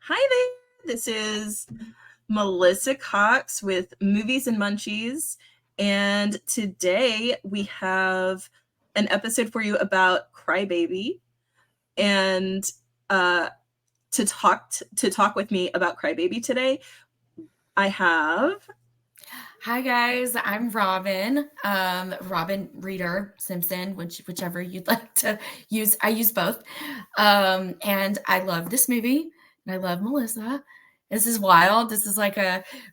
Hi there. This is Melissa Cox with Movies and Munchies. And today we have an episode for you about Crybaby. And to talk with me about Crybaby today, I have Hi guys, I'm Robyn. Robyn Reader Simpson, whichever you'd like to use. I use both. And I love this movie and I love Melissa. This is wild.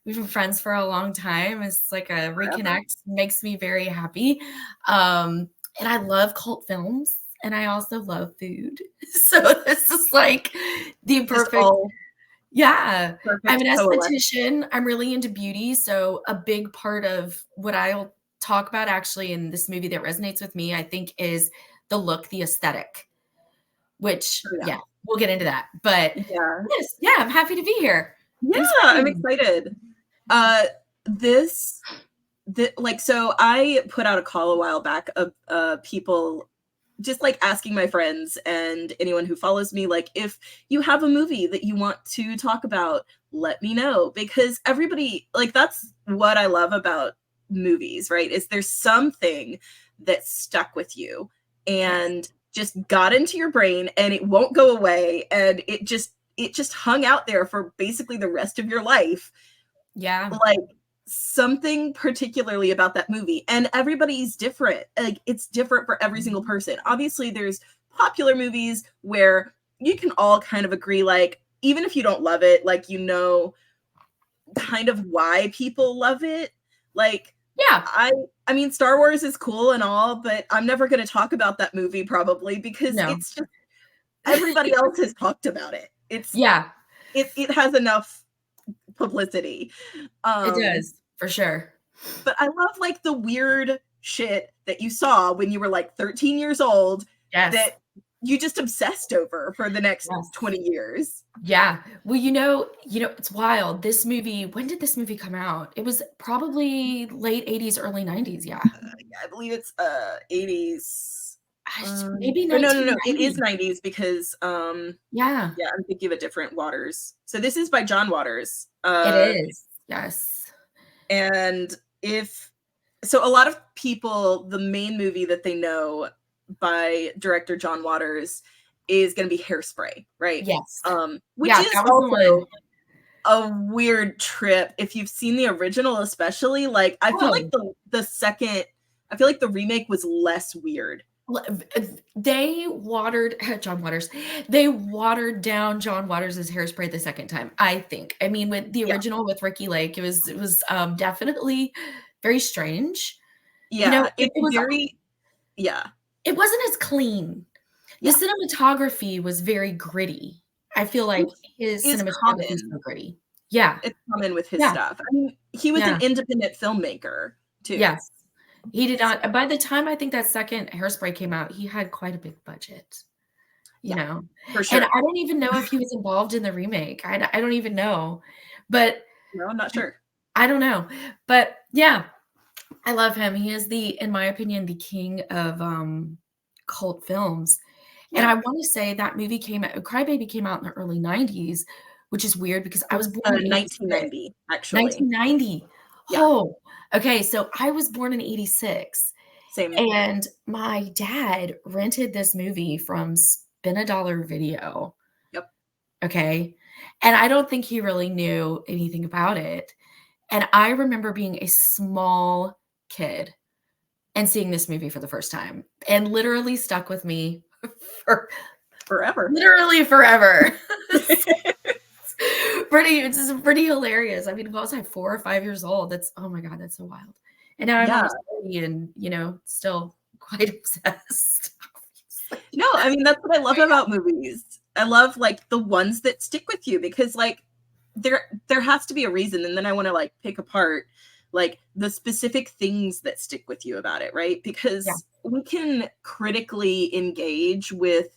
We've been friends for a long time. It's like a forever. reconnect, makes me very happy. And I love cult films and I also love food. So this is like the Just perfect. all Yeah, I'm perfect an coalesce. esthetician. I'm really into beauty, so a big part of what I'll talk about actually in this movie that resonates with me, I think, is the look, the aesthetic, which, Yeah. yeah, we'll get into that. But Yeah. yes, yeah, I'm happy to be here. Yeah, Thanks for I'm having me. excited. Uh this so I put out a call a while back of people just like asking my friends and anyone who follows me, like, if you have a movie that you want to talk about, let me know, because everybody, like, that's what I love about movies, right? Is there's something that stuck with you Yes. and just got into your brain and it won't go away, and it just hung out there for basically the rest of your life. Yeah. Like, something particularly about that movie, and everybody's different. Like, it's different for every single person. Obviously there's popular movies where you can all kind of agree, like, even if you don't love it, like, kind of why people love it. Like, Yeah. I mean, Star Wars is cool and all, but I'm never going to talk about that movie probably because No. it's just everybody else has talked about it. Yeah, It has enough publicity. it um does, for sure. But I love, like, the weird shit that you saw when you were, like, 13 years old Yes. that you just obsessed over for the next Yes. 20 years. Yeah. Well, it's wild. This movie, when did this movie come out? It was probably late 80s, early 90s. Yeah. Yeah, I believe it's 80s. Maybe Or no, it is 1990. 90s because Yeah, yeah, I'm thinking of a different Waters. So this is by John Waters. it is. Yes. And if so, a lot of people, the main movie that they know by director John Waters is going to be Hairspray, right? Yes. Which Yeah, is that was the one. also a weird trip if you've seen the original, especially. Like, I feel like Oh, I feel like the remake was less weird. they watered John Waters. They watered down John Waters' Hairspray the second time, I think. I mean, with the Yeah, original with Ricky Lake, it was definitely very strange. yeah, It it's was very, yeah, it wasn't as clean. The yeah. cinematography was very gritty. I feel like Which his is cinematography is common. so gritty. Yeah, It's common with his yeah, stuff. I mean, he was an yeah, independent filmmaker too. yes. He did So not by the time I think that second Hairspray came out, he had quite a big budget, you yeah, know? for And sure. I don't even know if he was involved in the remake. I don't even know. But No, I'm not sure. I don't know. But, yeah, I love him. He is in my opinion, the king of, cult films. And Yeah. I wanna say that movie Crybaby came out in the early '90s, which is weird because I was born in '86. 1990, actually. 1990. Yeah, Oh, okay, so I was born in '86, same. and my dad rented this movie from Spin a Dollar Video, Yep. okay? And I don't think he really knew anything about it, and I remember being a small kid and seeing this movie for the first time, and literally stuck with me for Forever. literally forever. It's pretty hilarious. I mean, what was I, 4 or 5 years old? That's oh my god, that's so wild. And now I'm Yeah. almost 30 and, still quite obsessed. No, I mean, that's what I love about movies. I love, like, the ones that stick with you because, like, there has to be a reason, and then I wanna, like, pick apart, like, the specific things that stick with you about it, right? Yeah. Because we can critically engage with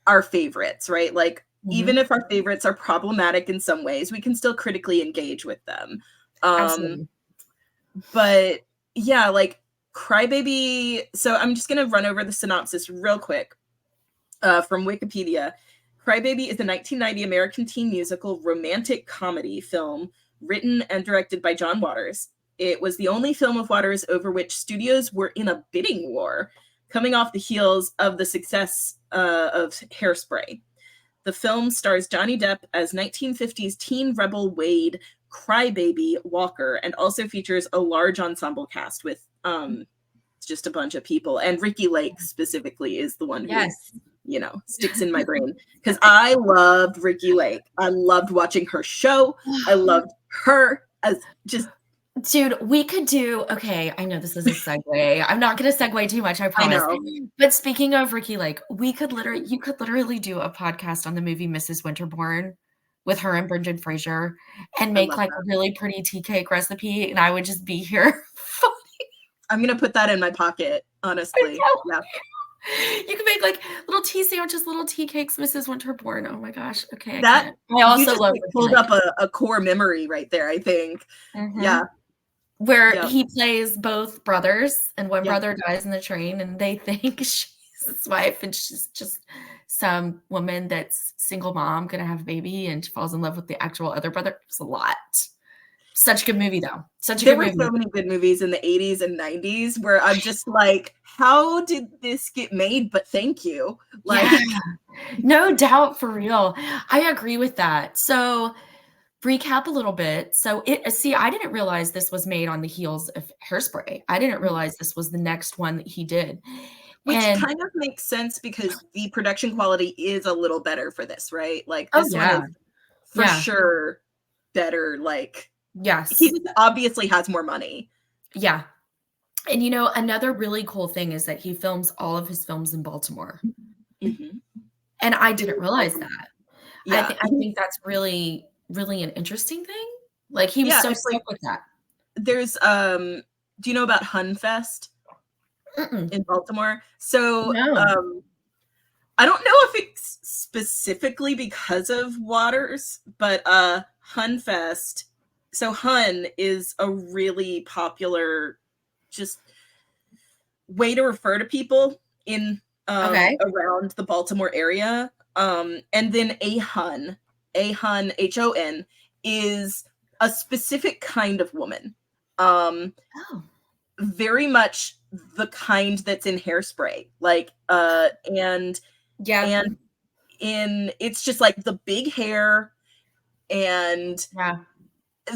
our favorites, right? Like, even Mhm. if our favorites are problematic in some ways, we can still critically engage with them. Um, Absolutely. but yeah, like, Crybaby, so I'm just gonna run over the synopsis real quick from Wikipedia. Crybaby is a 1990 American teen musical romantic comedy film written and directed by John Waters. It was the only film of Waters over which studios were in a bidding war, coming off the heels of the success of Hairspray. The film stars Johnny Depp as 1950s teen rebel Wade Crybaby Walker, and also features a large ensemble cast with just a bunch of people. And Ricki Lake specifically is the one who, sticks in my brain, because I loved Ricki Lake. I loved watching her show. I loved her as just... Dude, we could do, okay, I know this is a segue. I'm not going to segue too much, I promise. I know. But speaking of Ricki Lake, you could literally do a podcast on the movie Mrs. Winterbourne with her and Brendan Fraser and make like a really pretty tea cake recipe, and I would just be here. I'm going to put that in my pocket, honestly. Yeah. You can make like little tea sandwiches, little tea cakes, Mrs. Winterbourne. Oh my gosh. Okay. I also love pulled up a core memory right there, I think. Mm-hmm. Yeah. Where he plays both brothers, and one brother dies in the train, and they think she's his wife, and she's just some woman that's single mom gonna have a baby, and she falls in love with the actual other brother. It's a lot. Such a good movie, though. There were so many good movies in the 80s and 90s where I'm just like, how did this get made? But thank you. Like, no doubt, for real. I agree with that. So recap a little bit. So I didn't realize this was made on the heels of Hairspray. I didn't realize this was the next one that he did. Which kind of makes sense because the production quality is a little better for this, right? Like this one is for sure better. Like, yes, he obviously has more money. Yeah. And another really cool thing is that he films all of his films in Baltimore. Mm-hmm. And I didn't realize that. Yeah. I think that's really, really an interesting thing. Like he was so stuck with that. There's do you know about Hunfest in Baltimore? So I don't know if it's specifically because of Waters, but Hunfest. So Hun is a really popular just way to refer to people in around the Baltimore area. And then a Hun, H-O-N, is a specific kind of woman. Very much the kind that's in Hairspray. Like, and it's just like the big hair, and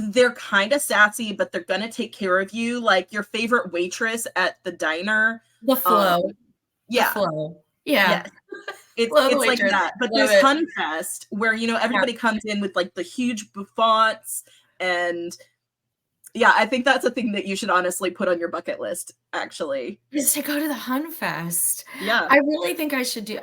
they're kind of sassy, but they're gonna take care of you, like your favorite waitress at the diner. The flow. The flow. Yeah. It's like that. But there's Hunfest where, everybody comes in with like the huge bouffants, and I think that's a thing that you should honestly put on your bucket list, actually. Is to go to the Hunfest. Yeah. I really think I should do.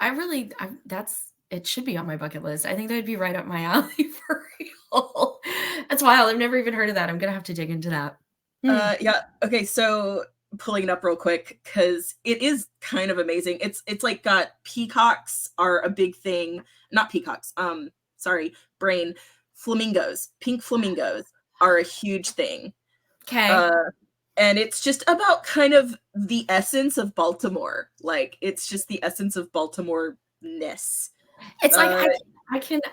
It should be on my bucket list. I think that would be right up my alley for real. That's wild. I've never even heard of that. I'm going to have to dig into that. Okay. So pulling it up real quick, because it is kind of amazing. It's like got peacocks are a big thing. Not peacocks. Brain. Flamingos. Pink flamingos are a huge thing. Okay. And it's just about kind of the essence of Baltimore. Like, it's just the essence of Baltimore-ness. It's like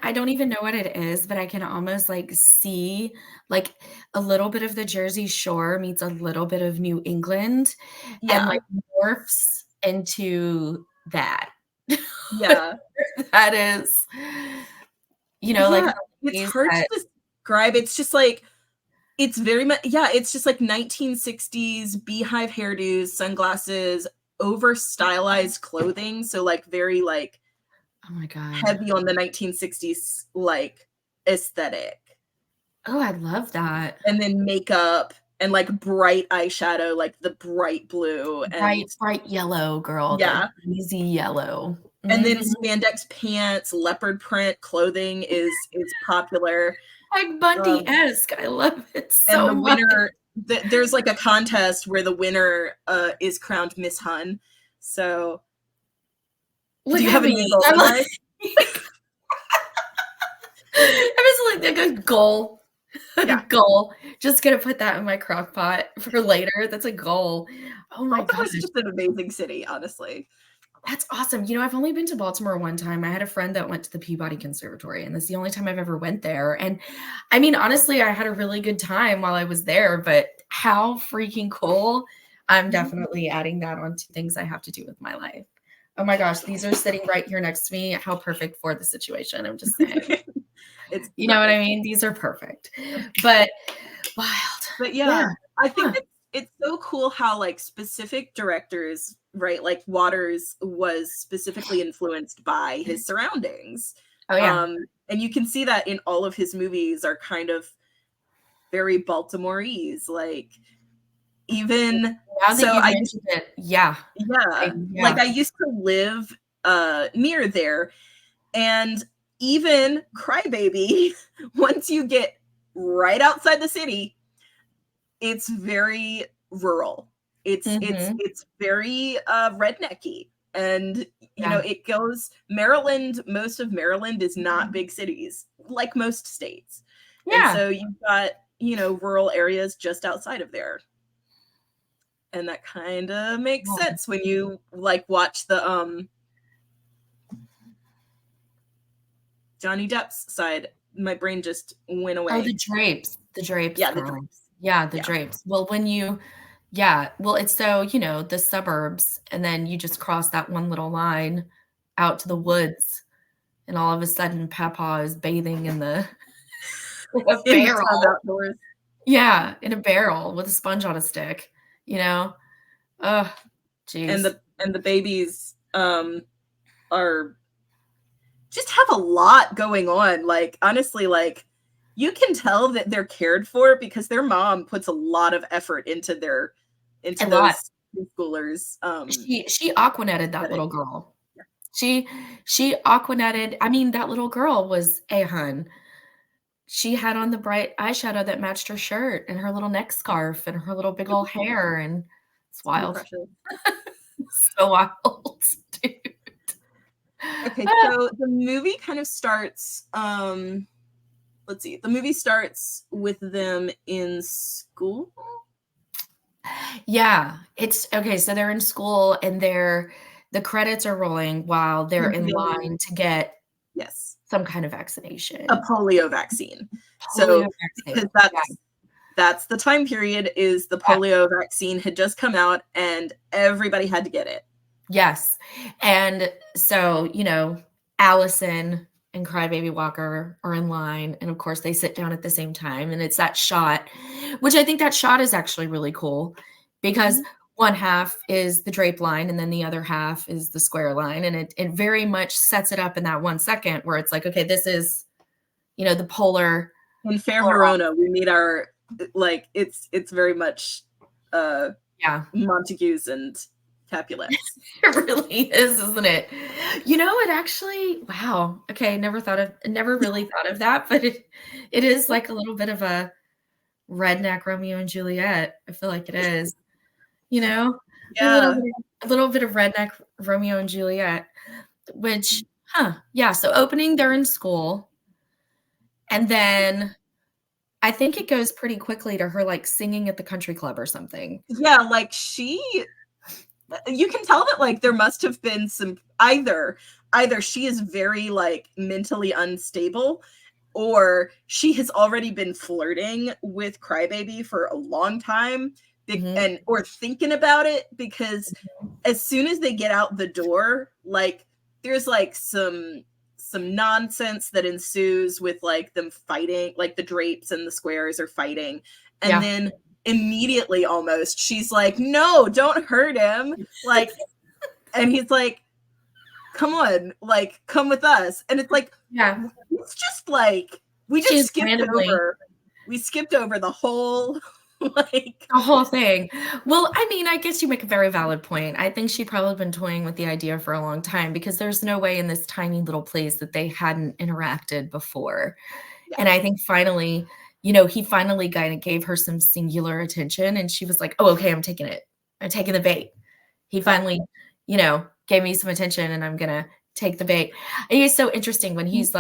I don't even know what it is, but I can almost like see like a little bit of the Jersey Shore meets a little bit of New England and like morphs into that. Yeah. That is, like it's hard to describe. It's just like, it's very much, it's just like 1960s beehive hairdos, sunglasses, over stylized clothing. So like very like, oh my God, heavy on the 1960s like aesthetic. Oh, I love that. And then makeup and like bright eyeshadow, like the bright blue and bright yellow, girl. Yeah, easy yellow. And then spandex pants, leopard print clothing is popular. Like Bundy-esque. I love it so and the much. winner, there's like a contest where the winner is crowned Miss Hun. So look, do you have any goals? I'm just like a goal. Goal. Just gonna put that in my crock pot for later. That's a goal. Oh my gosh. It's just an amazing city, honestly. That's awesome. You know, I've only been to Baltimore one time. I had a friend that went to the Peabody Conservatory, and that's the only time I've ever went there. And I mean, honestly, I had a really good time while I was there, but how freaking cool. I'm definitely adding that onto things I have to do with my life. Oh my gosh, these are sitting right here next to me. How perfect for the situation. I'm just saying. It's You know what I mean? These are perfect. But wild. But yeah, I think Huh. it's so cool how like specific directors, right? Like Waters was specifically influenced by his surroundings. Oh yeah. And you can see that in all of his movies are kind of very Baltimoreese. Like even Now that so you've I mentioned it, yeah. like I used to live near there, and even Crybaby, once you get right outside the city, it's very rural. Mhm. It's very rednecky. And you know, Yeah. it goes Maryland, most of Maryland is not big cities, like most states. And Yeah. so you've got, you know, rural areas just outside of there. And that kind of makes Yeah. sense when you like watch the Johnny Depp's side. My brain just went Oh, the away. drapes. The drapes, Yeah, the girl. drapes. Yeah, the Yeah. drapes. Well, it's so, the suburbs, and then you just cross that one little line out to the woods, and all of a sudden Papa is bathing in the in a In the tub barrel. outdoors. Yeah, in a barrel with a sponge on a stick, you know? Ugh, And jeez. the babies are just have a lot going on. Like honestly, like you can tell that they're cared for because their mom puts a lot of effort into A lot. those preschoolers. She Aquanetted that Setting. little girl. She she Aquanetted, I mean, that little girl was a hun. She had on the bright eyeshadow that matched her shirt and her little neck scarf and her little big old hair, and it's Pretty wild. precious. So wild, dude. Okay, Ah, so the movie kind of starts let's see. The movie starts with them in school. yeah, it's okay, so they're in school and the credits are rolling while they're in line to get Yes. some kind of A vaccination. polio vaccine. Polio So because vaccine. Yeah, that's the time period is the yeah. polio vaccine had just come out and everybody had to get it. Yes. And so, Allison and Crybaby Walker are in line, and of course they sit down at the same time, and it's that shot, which I think that shot is actually really cool because Mhm. one half is the drape line and then the other half is the square line, and it very much sets it up in that 1 second where it's like, okay, this is, the In Fair polar Verona, we meet our like it's very much yeah. Montagues and Capulets. It really is, isn't it? It actually wow. Okay, never really thought of that, but it is like a little bit of a redneck Romeo and Juliet. I feel like it is, you know? Yeah. A little bit of redneck Romeo and Juliet, which yeah, so opening, they're in school, and then I think it goes pretty quickly to her, like, singing at the country club or something. Yeah, like you can tell that like there must have been some either she is very like mentally unstable or she has already been flirting with Crybaby for a long time Mhm, and or thinking about it because as soon as they get out the door like there's like some nonsense that ensues with like them fighting like the drapes and the squares are fighting and yeah. then immediately almost she's like no don't hurt him like and he's like come on like come with us and it's like Yeah, it's just like we she just is randomly skipped over the whole like the whole thing. Well, I mean, I guess you make a very valid point. I think she'd probably been toying with the idea for a long time because there's no way in this tiny little place that they hadn't interacted before. yeah And I think finally, he finally kinda gave her some singular attention, and she was like, "Oh, okay, I'm taking it. I'm taking the bait." He yeah finally, gave me some attention, and I'm gonna take the bait. It is so interesting when he's,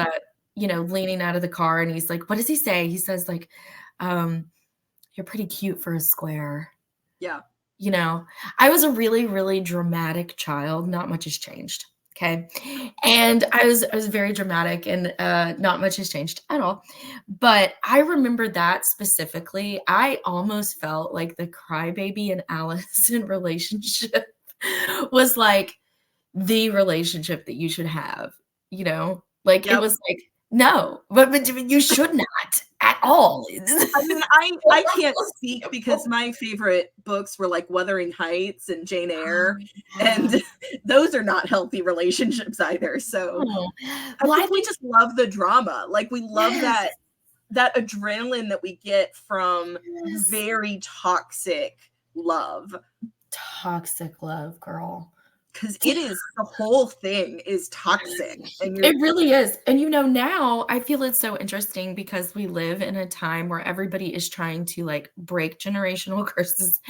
leaning out of the car, and he's like what does he say? He says, like, um, "You're pretty cute for a square." yeah You know, I was a really, really dramatic child. Not much has changed. Okay. And I was very dramatic, and not much has changed at all. But I remember that specifically. I almost felt like the Crybaby and Allison relationship was like the relationship that you should have, you know? Like, it Yep. was like, no, but you should not at all. I mean, I can't speak because my favorite books were like Wuthering Heights and Jane Eyre, and those are not healthy relationships either. So Oh. I Well, I think we think just love the drama. Like we love yes, that adrenaline that we get from yes. very toxic love. Toxic love, girl. Because it is, the whole thing is toxic. And you're It really is. And now I feel it's so interesting because we live in a time where everybody is trying to like break generational curses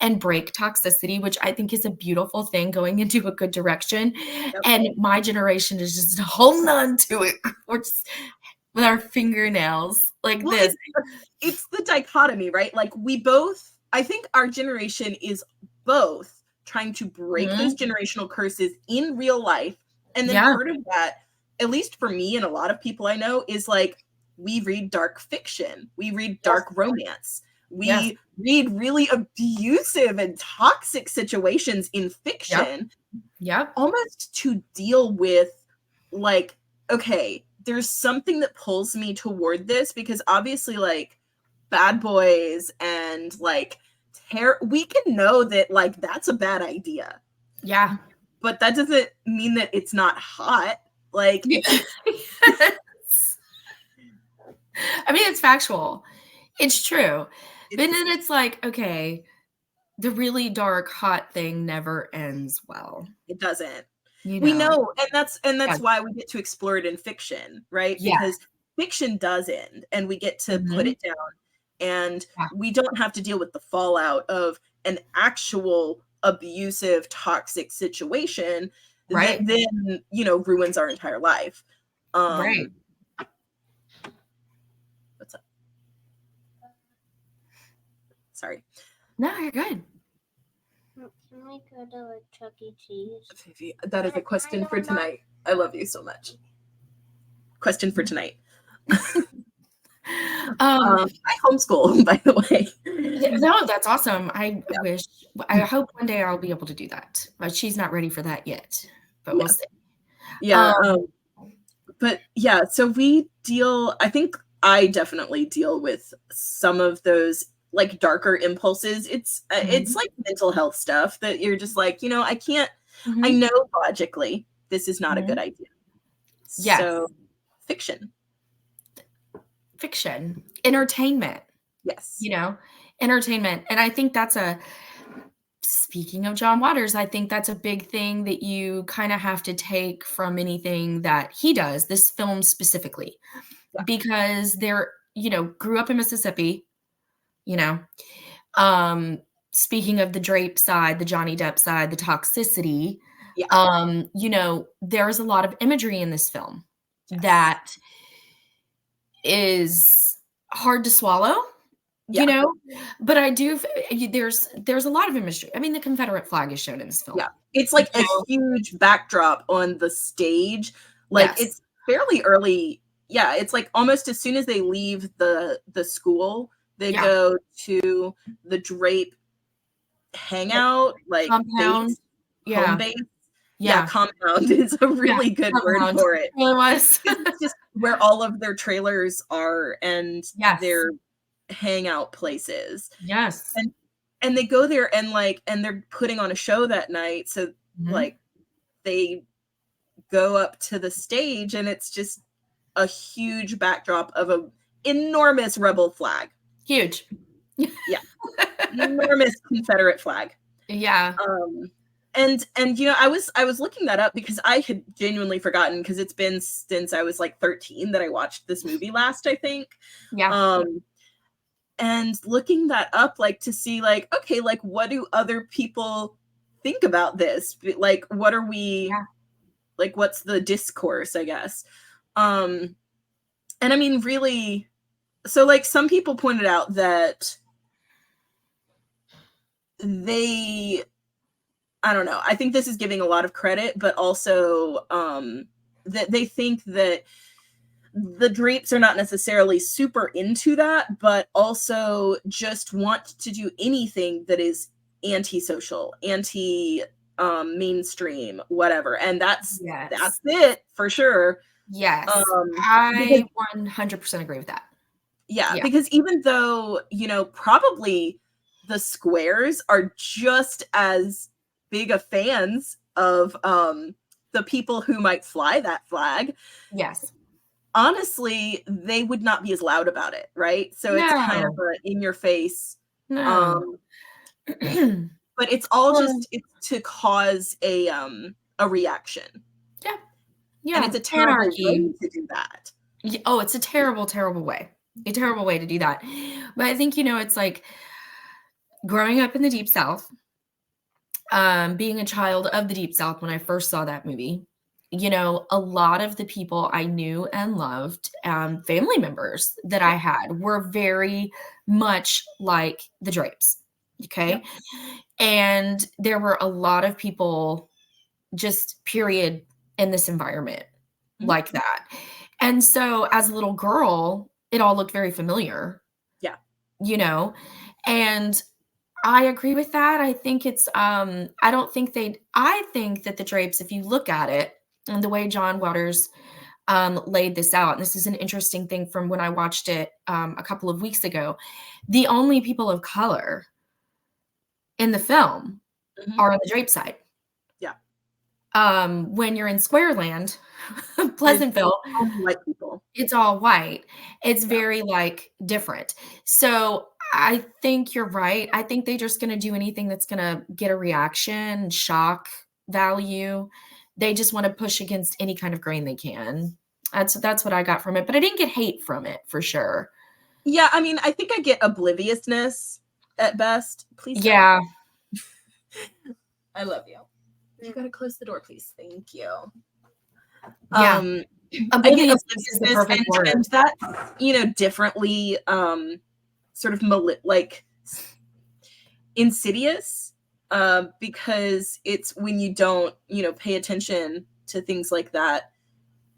and break toxicity, which I think is a beautiful thing going into a good direction. yep. And my generation is just holding on to it. We're just with our fingernails like Well, this. it's the dichotomy, right? Like we both, I think our generation is both trying to break those Mhm. generational curses in real life. And then Yeah. part of that, at least for me and a lot of people I know, is like we read dark fiction, we read Yes. dark romance, Yes. we read really abusive and toxic situations in Yep. fiction, Yep. almost to deal with like, okay, there's something that pulls me toward this because obviously like Bad Boys and like we can know that like that's a bad idea, Yeah. but that doesn't mean that it's not hot. Like it's Yes. I mean, it's factual. It's true. But then it's it's like, okay, the really dark, hot thing never ends well, it doesn't. you We know? know, and Yeah. that's why we get to explore it in fiction, right? Yeah. Because fiction does end and we get to put Mhm. it down, and Yeah. we don't have to deal with the fallout of an actual abusive toxic situation that Right. then, ruins our entire life. Right. um what's up? Sorry. No, you're good. Can we go to like Chuck E. Cheese? That is a question for tonight. I love you so much. Question for tonight. I homeschool, by the way. No, that's awesome. I hope one day I'll be able to do that, but she's not ready for that yet, but we'll see. Yeah. Um, But yeah, so I think I definitely deal with some of those like darker impulses. It's Mhm. like mental health stuff that you're just like, I Mhm. know logically this is not a good Mhm. idea. Yes. So fiction. Fiction, entertainment, Yes. entertainment. And I think speaking of John Waters, I think that's a big thing that you kind of have to take from anything that he does, this film specifically, Yeah. because grew up in Mississippi, you know. Um, Speaking of the Drape side, the Johnny Depp side, the toxicity, Yeah. There's a lot of imagery in this film Yes. that is hard to swallow, Yeah. but there's a lot of imagery. I mean, the Confederate flag is shown in this film. Yeah. It's You like a know? huge backdrop on the stage. Like Yes. it's fairly early. Yeah, it's like almost as soon as they leave the school, they Yeah. go to the Drape hangout, like Compound. base, home Yeah. base. Yeah, Yeah. compound is a Yeah. really good word Compound. for it. It really was. It's just where all of their trailers are and Yes. their hangout places. Yes. And they go there and they're putting on a show that night. So Mhm. like they go up to the stage and it's just a huge backdrop of a enormous rebel flag. Huge. Yeah. Enormous Confederate flag. Yeah. And I was looking that up because I had genuinely forgotten because it's been since I was like 13 that I watched this movie last, I think. Yeah. And looking that up like to see like, okay, like what do other people think about this? Like what are we like what's the discourse, I guess. And I mean really, so like some people pointed out that I don't know. I think this is giving a lot of credit, but also that they think that the drapes are not necessarily super into that, but also just want to do anything that is antisocial, mainstream, whatever. And that's it for sure. Yes. Because, I 100% agree with that. yeah, because even though, probably the squares are just as big of fans of the people who might fly that flag. Yes. Honestly, they would not be as loud about it, right? So it's kind of in your face. No. But it's all just to cause a reaction. Yeah. Yeah. And it's a terrible way to do that. Oh, it's a terrible, terrible way. A terrible way to do that. But I think, it's like growing up in the Deep South, being a child of the Deep South when I first saw that movie, a lot of the people I knew and loved, family members that I had were very much like the drapes. Okay. Yep. And there were a lot of people just period in this environment like that. And so as a little girl, it all looked very familiar. Yeah. And I agree with that. I think it's I think that the drapes, if you look at it and the way John Waters laid this out, and this is an interesting thing from when I watched it a couple of weeks ago, the only people of color in the film are on the drape side. Yeah. When you're in Squareland, Pleasantville, white people. It's all white. It's very like different. So I think you're right. I think they're just going to do anything that's going to get a reaction, shock value. They just want to push against any kind of grain they can. That's what I got from it. But I didn't get hate from it for sure. Yeah, I mean, I think I get obliviousness at best. Please. Yeah. I love you. You gotta close the door, please. Thank you. Yeah. Obliviousness is the perfect word. And that, differently, sort of like insidious, because it's when you don't, pay attention to things like that,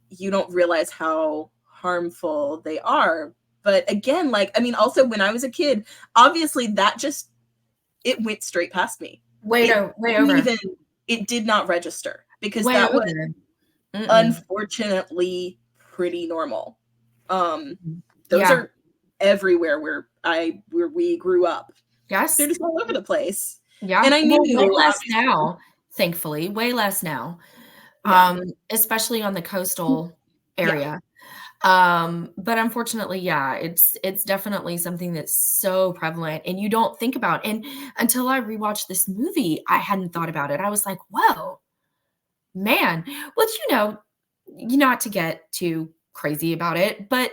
you don't realize how harmful they are. But again, also when I was a kid, obviously that it went straight past me. Way over. It did not register because that was unfortunately pretty normal. Those are everywhere where we grew up. Yes. They're just all over the place. Yeah. And I knew way less now, thankfully, way less now. Yeah. Especially on the coastal area. Yeah. But unfortunately, yeah, it's definitely something that's so prevalent and you don't think about. And until I rewatched this movie, I hadn't thought about it. I was like, whoa, man. Well, not to get too crazy about it, but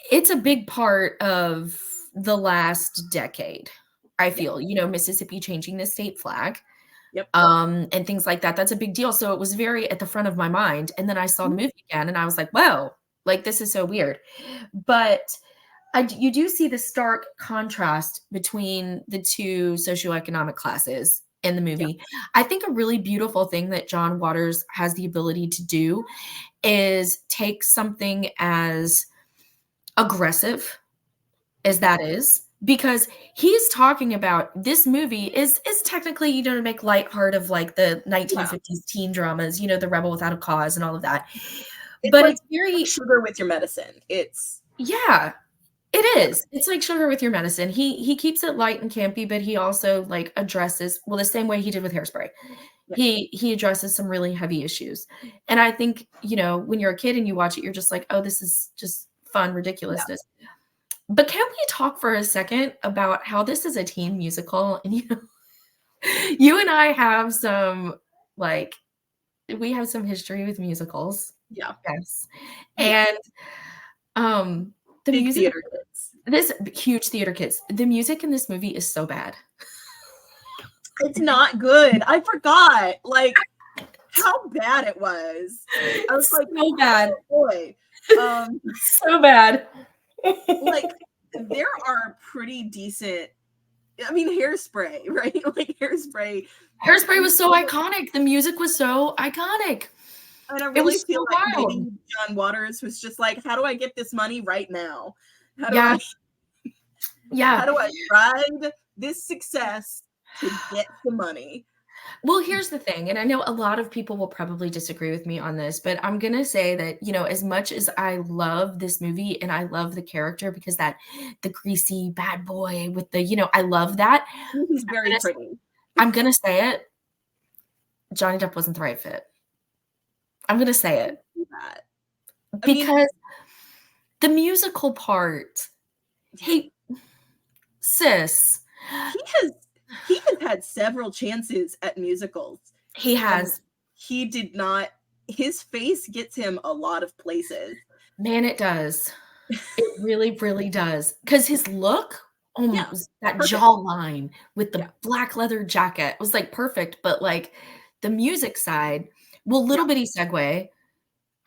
it's a big part of the last decade, I feel, Mississippi changing the state flag. Yep. And things like that. That's a big deal. So it was very at the front of my mind. And then I saw the movie again and I was like, whoa, like this is so weird. But you do see the stark contrast between the two socioeconomic classes in the movie. Yep. I think a really beautiful thing that John Waters has the ability to do is take something as aggressive as that is, because he's talking about this movie is technically, to make lightheart of like the 1950s teen dramas, the Rebel Without a Cause and all of that. But it's very sugar with your medicine. Yeah, it is. It's like sugar with your medicine. He keeps it light and campy, but he also like addresses, the same way he did with Hairspray. Yeah. He addresses some really heavy issues. And I think, when you're a kid and you watch it, you're just like, oh, this is just fun ridiculousness. Yeah. But can we talk for a second about how this is a teen musical? And you and I have some we have some history with musicals. Yeah. Yes. And the big music, theater kids. This huge theater kids. The music in this movie is so bad. It's not good. I forgot how bad it was. I was like, so bad. Oh boy. So bad. There are pretty decent I mean, Hairspray, right? Like Hairspray. Hairspray was so iconic. The music was so iconic. And I It really was feel so like wild. maybe John Waters was just like, how do I get this money right now? How do Yeah. I Yeah. how do I ride this success to get the money? Well, here's the thing, and I know a lot of people will probably disagree with me on this, but I'm gonna say that, as much as I love this movie and I love the character because the greasy bad boy with I love that. He's very pretty. I'm gonna say it. Johnny Depp wasn't the right fit. I'm gonna say it. I mean, Because the musical part, sis. He has had several chances at musicals. He has. He did not. His face gets him a lot of places. Man, it does. It really, really does. Because his look, that perfect. jawline with the black leather jacket was like perfect. But like the music side, well, little bitty segue.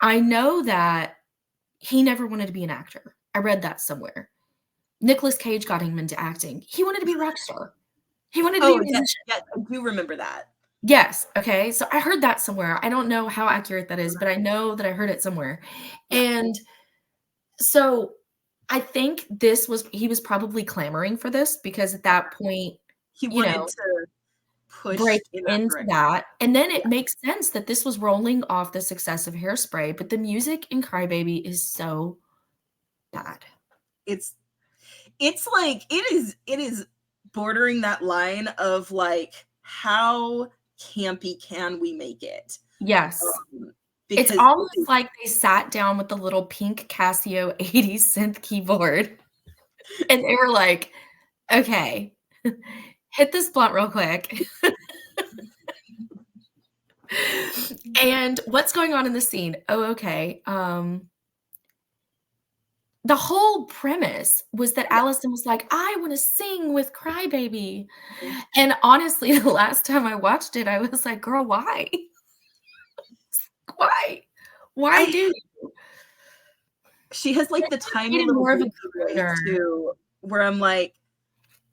I know that he never wanted to be an actor. I read that somewhere. Nicolas Cage got him into acting. He wanted to be a rock star. He wanted to be a musician. Yes, I do remember that. Yes. Okay. So I heard that somewhere. I don't know how accurate that is, but I know that I heard it somewhere. Yeah. And so I think he was probably clamoring for this because at that point, he wanted to push break into that. And then it Yeah. makes sense that this was rolling off the success of Hairspray, but the music in Crybaby is so bad. It's like it is bordering that line of like, how campy can we make it? Yes. Because It's almost like they sat down with the little pink Casio 80s synth keyboard and they were like, okay, hit this blunt real quick. And what's going on in the scene? Oh, okay. The whole premise was that Allison was like, I want to sing with Crybaby. And honestly, the last time I watched it, I was like, girl, why? Why? Why do you? She has like the tiny little more of a voice too, where I'm like,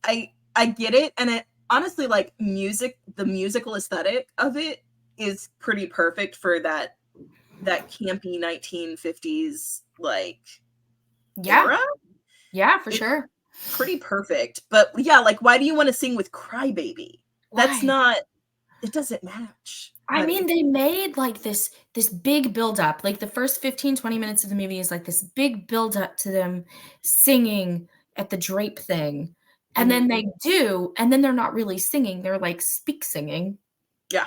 I get it. And it honestly, like the musical aesthetic of it is pretty perfect for that campy 1950s like era. Yeah, for sure. Pretty perfect. But yeah, like why do you want to sing with Crybaby? That's not, it doesn't match. I mean, they made like this big build up. Like the first 15-20 minutes of the movie is like this big build up to them singing at the drape thing. And then they do, and then they're not really singing. They're like speak singing. Yeah.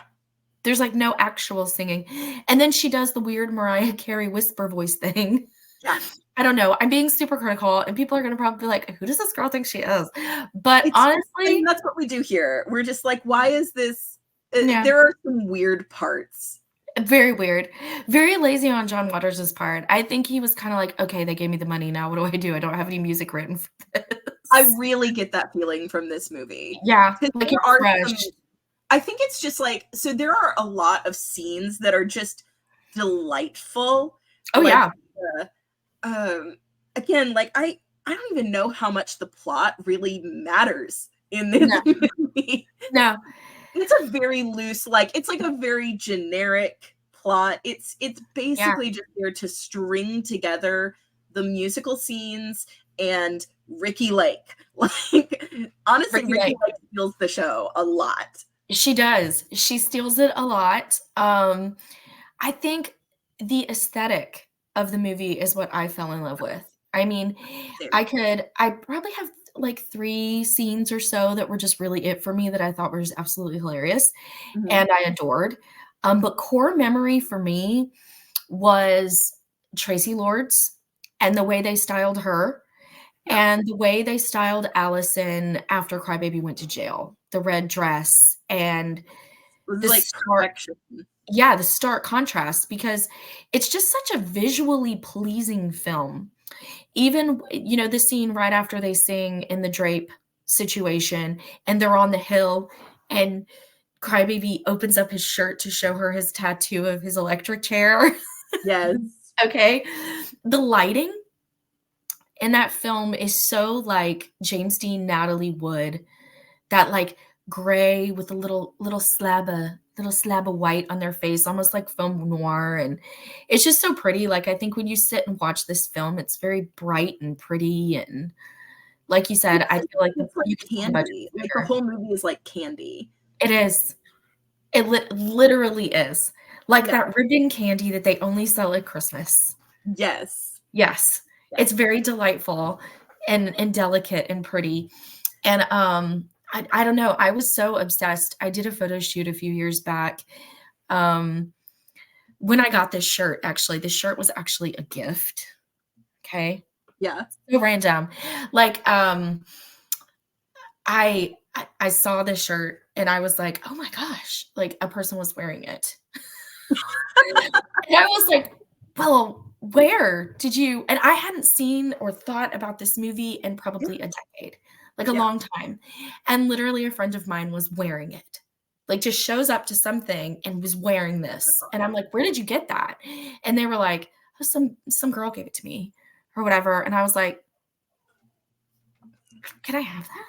There's like no actual singing. And then she does the weird Mariah Carey whisper voice thing. Yeah. I don't know. I'm being super critical, and people are going to probably be like, who does this girl think she is? But honestly, that's what we do here. We're just like, why is this? There are some weird parts. Very weird. Very lazy on John Waters' part. I think he was kind of like, okay, they gave me the money. Now what do I do? I don't have any music written for this. I really get that feeling from this movie. Yeah. Like I think it's just like, so there are a lot of scenes that are just delightful. Oh, like, yeah. Again, like I don't even know how much the plot really matters in this movie. No. It's a very loose, like it's like a very generic plot. It's basically just there to string together the musical scenes and Ricki Lake. Like honestly, Ricki Lake steals the show a lot. She does. She steals it a lot. I think the aesthetic of the movie is what I fell in love with. I mean, I probably have like 3 scenes or so that were just really it for me that I thought were just absolutely hilarious and I adored. But core memory for me was Tracy Lords and the way they styled her and the way they styled Allison after Crybaby went to jail. The red dress and the like perfection. Yeah, the stark contrast because it's just such a visually pleasing film. Even, the scene right after they sing in the drape situation and they're on the hill and Crybaby opens up his shirt to show her his tattoo of his electric chair. Yes. Okay. The lighting in that film is so like James Dean, Natalie Wood. that like gray with a little slab of white on their face, almost like film noir. And it's just so pretty. Like, I think when you sit and watch this film, it's very bright and pretty. And like you said, I feel like It's like you can see candy. Like the whole movie is like candy. it is. It literally is. Like Yeah. that ribbon candy that they only sell at Christmas. Yes. Yes. Yeah. It's very delightful and delicate and pretty. And I don't know. I was so obsessed. I did a photo shoot a few years back. When I got this shirt, actually, this shirt was actually a gift. Okay. Yeah. So random. Like, I saw this shirt and I was like, oh my gosh, like a person was wearing it. And I was like, well, where did you? And I hadn't seen or thought about this movie in probably a decade, like a long time. And literally a friend of mine was wearing it, like just shows up to something and was wearing this. And I'm like, where did you get that? And they were like, oh, some girl gave it to me or whatever. And I was like, can I have that?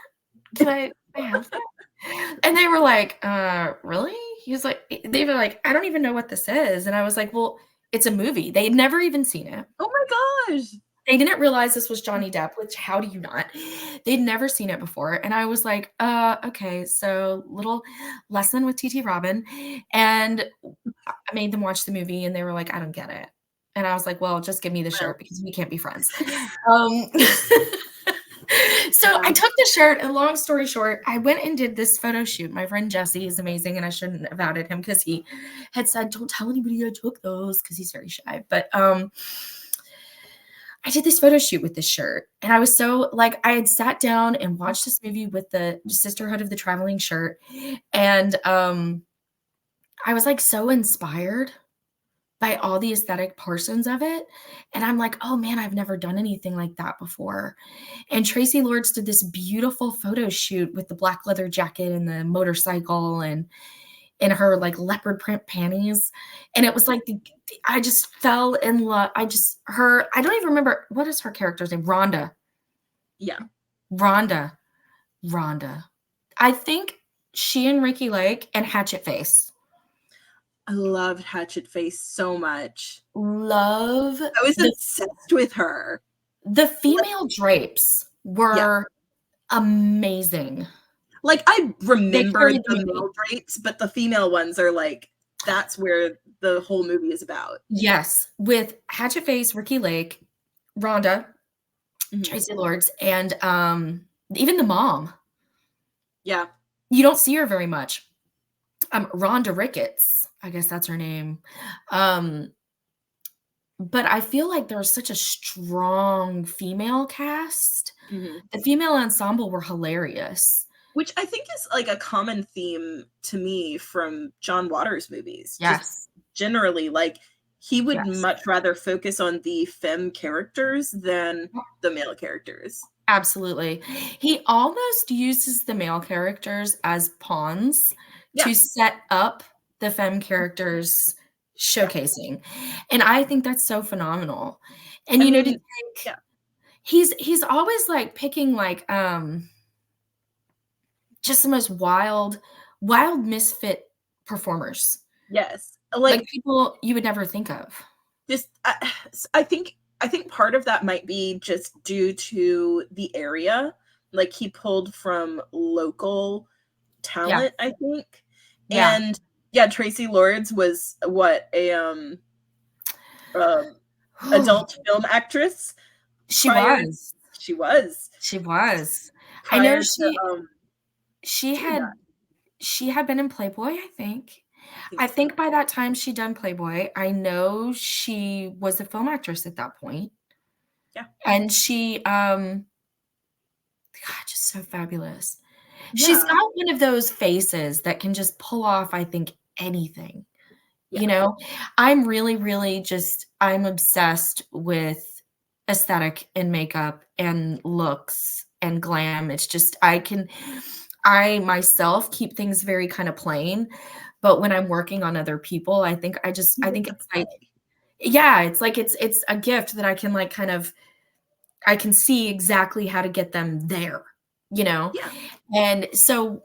Can I have that? And they were like, really? They were like, I don't even know what this is. And I was like, well, it's a movie. They'd never even seen it. Oh my gosh. They didn't realize this was Johnny Depp, which how do you not? They'd never seen it before. And I was like, okay, so little lesson with TT Robyn. And I made them watch the movie and they were like, I don't get it. And I was like, well, just give me the shirt because we can't be friends. So I took the shirt, and long story short, I went and did this photo shoot. My friend Jesse is amazing, and I shouldn't have outed him because he had said, don't tell anybody I took those because he's very shy. But I did this photo shoot with this shirt, and I was so like, I had sat down and watched this movie with the Sisterhood of the Traveling Shirt, and I was like so inspired by all the aesthetic portions of it. And I'm like, oh man, I've never done anything like that before. And Tracy Lords did this beautiful photo shoot with the black leather jacket and the motorcycle and in her like leopard print panties. And it was like, I just fell in love. I don't even remember, what is her character's name? Rhonda. Yeah. Rhonda. I think she and Ricky Lake and Hatchet Face. I loved Hatchet Face so much. I was obsessed with her. The female drapes were amazing. Like, I remember the male drapes, but the female ones are like, that's where the whole movie is about. Yes. With Hatchet Face, Ricky Lake, Rhonda, Tracy Lords, and even the mom. Yeah. You don't see her very much. Rhonda Ricketts, I guess that's her name. But I feel like there was such a strong female cast. The female ensemble were hilarious. Which I think is like a common theme to me from John Waters movies. Yes. Just generally, like, he would much rather focus on the femme characters than the male characters. Absolutely. He almost uses the male characters as pawns to set up the femme characters showcasing. And I think that's so phenomenal. And you know, to think he's always like picking like just the most wild misfit performers. Yes. Like people you would never think of. Just I think part of that might be just due to the area. Like, he pulled from local talent, I think. Yeah. And Tracy Lords was what, a adult film actress. She was. I know she had been in Playboy, I think. I think by that time she'd done Playboy. I know she was a film actress at that point. Yeah. And she just so fabulous. Yeah. She's got one of those faces that can just pull off, I think, anything. Yeah. You know, I'm really, really I'm obsessed with aesthetic and makeup and looks and glam. It's just, I myself keep things very kind of plain, but when I'm working on other people, I think it's like, it's like, it's a gift that I can like kind of, I can see exactly how to get them there. you know? Yeah. And so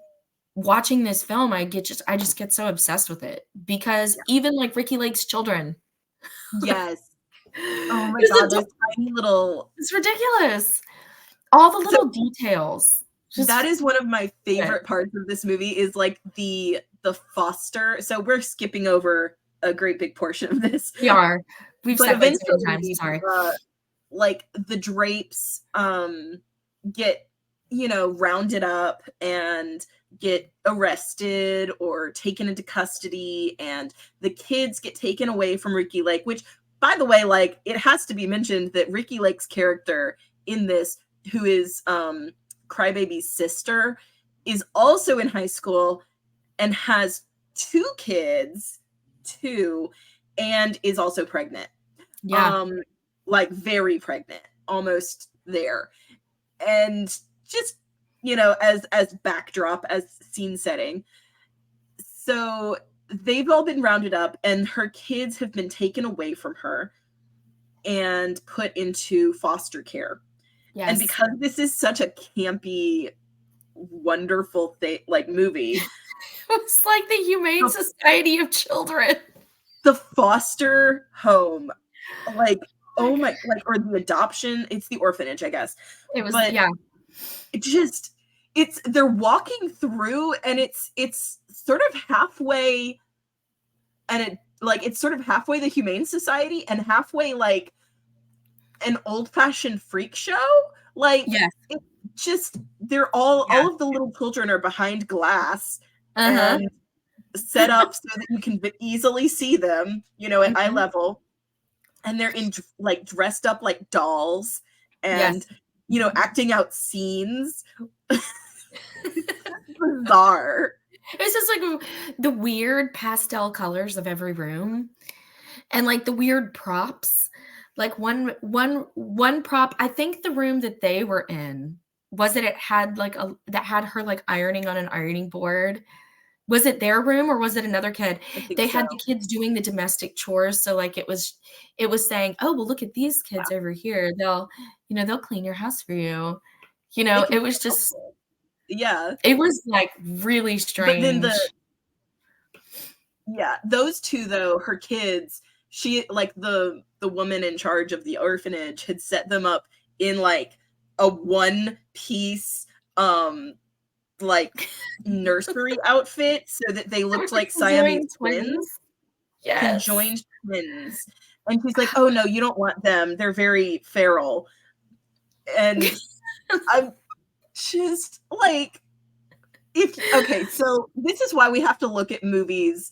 watching this film, I just get so obsessed with it because even like Ricky Lake's children, Yes. Oh my it's, god, those tiny little. it's ridiculous. All the So little details. that is one of my it. favorite parts of this movie is like the foster. So we're skipping over a great big portion of this. We are. We've But said way too many times. eventually, Sorry. like the drapes get, you know, rounded up and get arrested or taken into custody, and the kids get taken away from Ricky Lake, which, by the way, like, it has to be mentioned that Ricky Lake's character in this, who is Crybaby's sister, is also in high school and has two kids, and is also pregnant. Yeah. Like very pregnant, almost there. And just, you know, as backdrop, as scene setting. So they've all been rounded up and her kids have been taken away from her and put into foster care. Yes. And because this is such a campy, wonderful thing, like movie, It's like the Humane Society of Children. the foster home, like, oh my, like, or the adoption, it's the orphanage, I guess. It was, but yeah. It just, they're walking through and it's sort of halfway, and it's sort of halfway the Humane Society and halfway like an old-fashioned freak show. Like, yes. It just, they're all of the little children are behind glass and set up so that you can easily see them, you know, at eye level. And they're in like dressed up like dolls and, you know, acting out scenes. Bizarre. It's just like the weird pastel colors of every room and like the weird props. Like one prop, I think the room that they were in was it had like that had her like ironing on an ironing board. Was it their room or was it another kid? They had the kids doing the domestic chores. So like it was saying, oh, well, look at these kids over here. They'll clean your house for you. You know, it was just, it was like really strange. But then those two though, her kids, she, like the woman in charge of the orphanage had set them up in like a one-piece like nursery outfit so that they looked like Siamese twins. Yes. Conjoined twins. And she's like, oh no, you don't want them. They're very feral. And I'm just like, okay, so this is why we have to look at movies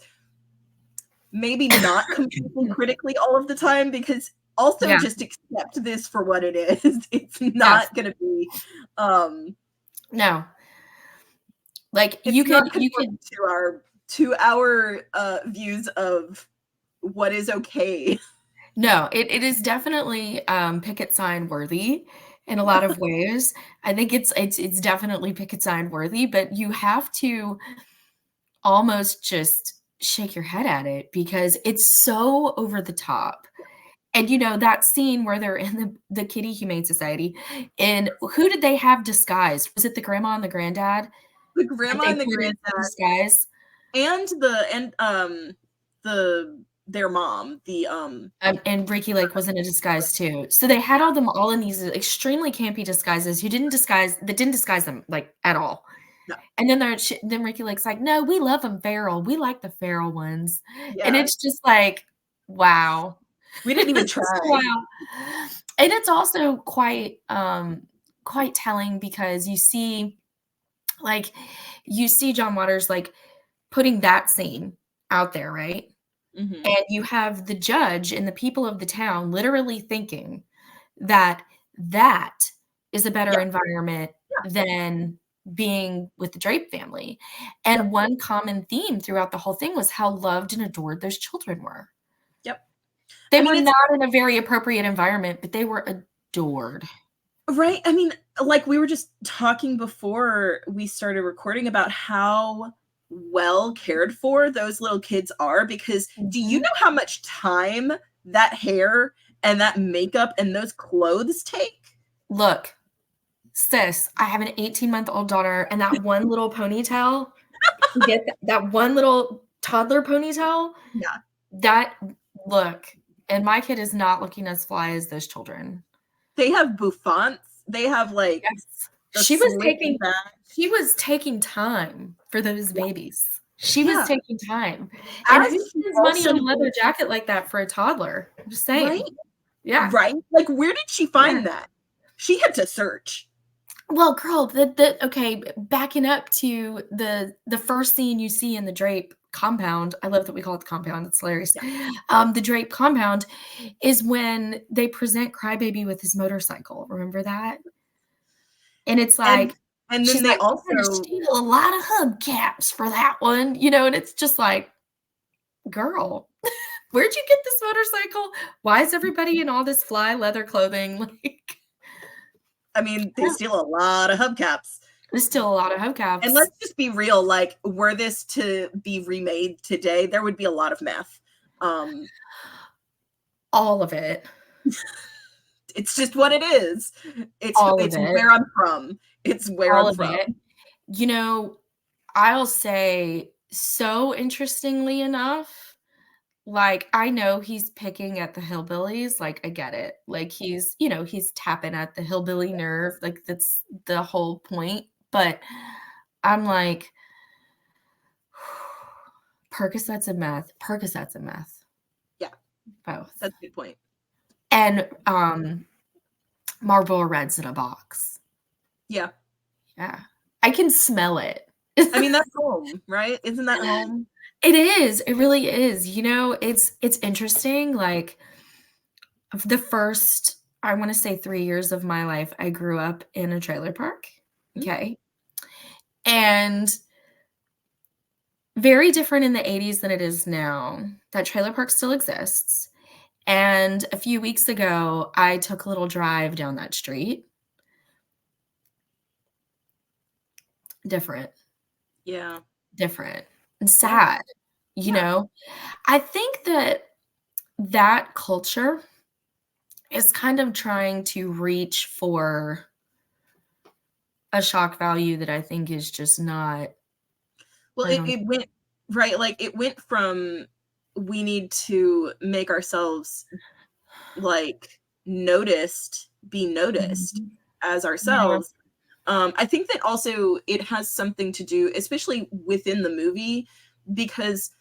maybe not completely critically all of the time, because also just accept this for what it is. It's not going to be no. Like you could to our views of what is okay. No, it is definitely picket sign worthy in a lot of ways. I think it's definitely picket sign worthy, but you have to almost just shake your head at it because it's so over the top. And you know that scene where they're in the Kitty Humane Society, and who did they have disguised? Was it the grandma and the granddad? The grandma and the granddad disguise, and their mom, and Ricky Lake was in a disguise too. So they had them all in these extremely campy disguises that didn't disguise them like at all. No. And then Ricky Lake's like, no, we love them feral. We like the feral ones. Yeah. And it's just like, wow. We didn't even try. Wow. And it's also quite telling because you see John Waters like putting that scene out there, right? Mm-hmm. And you have the judge and the people of the town literally thinking that is a better environment than being with the Drape family. And one common theme throughout the whole thing was how loved and adored those children were. Yep. They were not in a very appropriate environment, but they were adored. Right. I mean, like we were just talking before we started recording about how well cared for those little kids are, because do you know how much time that hair and that makeup and those clothes take? Look, sis, I have an 18-month-old daughter, and that one little ponytail, you get that one little toddler ponytail? Yeah. That look, and my kid is not looking as fly as those children. They have bouffants. They have like Yes. She was taking time for those babies. She was taking time. And who spends money on a leather jacket like that for a toddler? I'm just saying. Right? Yeah. Right? Like, where did she find that? She had to search. Well, girl, okay, backing up to the first scene you see in the Drape compound. I love that we call it the compound. It's hilarious. The Drape compound is when they present Crybaby with his motorcycle. Remember that? And it's like, and then they also steal a lot of hubcaps for that one, you know, and it's just like, girl, where'd you get this motorcycle? Why is everybody in all this fly leather clothing? Like, I mean, they steal a lot of hubcaps. There's still a lot of hubcaps. And let's just be real, like, were this to be remade today, there would be a lot of meth. All of it. It's just what it is. It's where I'm from. It's where I'm from. You know, I'll say, so interestingly enough, like, I know he's picking at the hillbillies. Like, I get it. Like, he's tapping at the hillbilly nerve. Like, that's the whole point. But I'm like, Percocets and meth. Yeah. Both. That's a good point. And Marlboro Reds in a box. Yeah. Yeah. I can smell it. I mean, that's home, right? Isn't that home? It is. It really is. You know, it's interesting. Like, the first, I want to say 3 years of my life, I grew up in a trailer park. Okay. And very different in the 80s than it is now. That trailer park still exists. And a few weeks ago, I took a little drive down that street. Different. Yeah. Different. And sad. You know? I think that culture is kind of trying to reach for a shock value that I think is just not. Well, it went, right, like, it went from, we need to make ourselves, like, be noticed as ourselves. I think that also it has something to do, especially within the movie, because,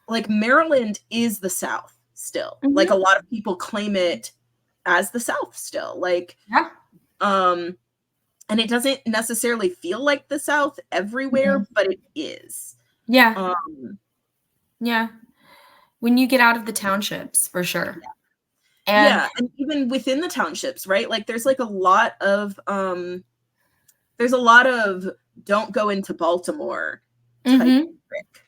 like, Maryland is the South still. Like, a lot of people claim it as the South still. Like, and it doesn't necessarily feel like the South everywhere, but it is. Yeah. Yeah. When you get out of the townships, for sure. And even within the townships, right? Like, there's like a lot of don't go into Baltimore type trick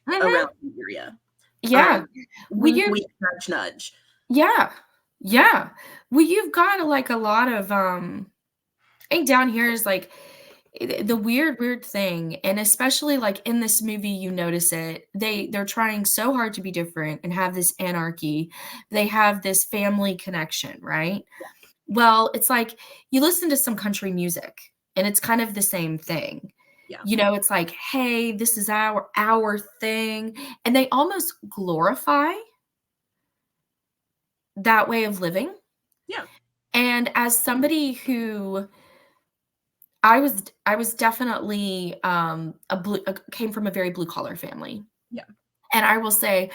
around the area. Yeah. Wink, wink, nudge, nudge. Yeah. Yeah. Well, you've got like a lot of I think down here is like the weird thing, and especially like in this movie you notice it. They're trying so hard to be different and have this anarchy. They have this family connection, right? Well, it's like you listen to some country music and it's kind of the same thing. You know, it's like, hey, this is our thing, and they almost glorify that way of living. And as somebody who I was definitely came from a very blue collar family. And I will say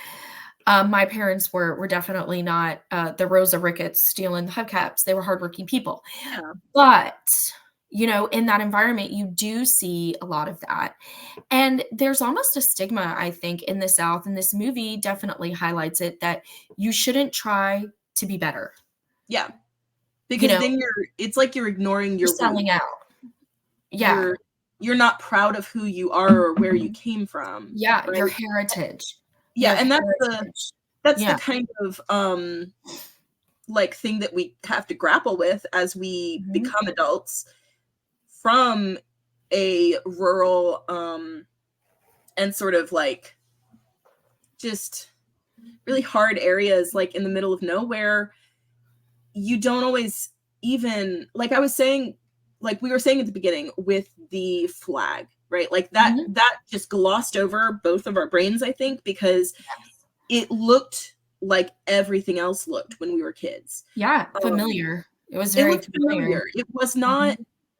my parents were definitely not the Rosa Ricketts stealing the hubcaps. They were hardworking people. But, you know, in that environment, you do see a lot of that. And there's almost a stigma, I think, in the South, and this movie definitely highlights it, that you shouldn't try to be better. Because then it's like you're ignoring your selling out. You're not proud of who you are or where you came from. Right? Your heritage. And that's the kind of like thing that we have to grapple with as we become adults from a rural and sort of like just really hard areas, like in the middle of nowhere. You don't always even, like I was saying like we were saying at the beginning with the flag, right? Like that just glossed over both of our brains, I think, because it looked like everything else looked when we were kids. Yeah, familiar. It was It very looked familiar. It was not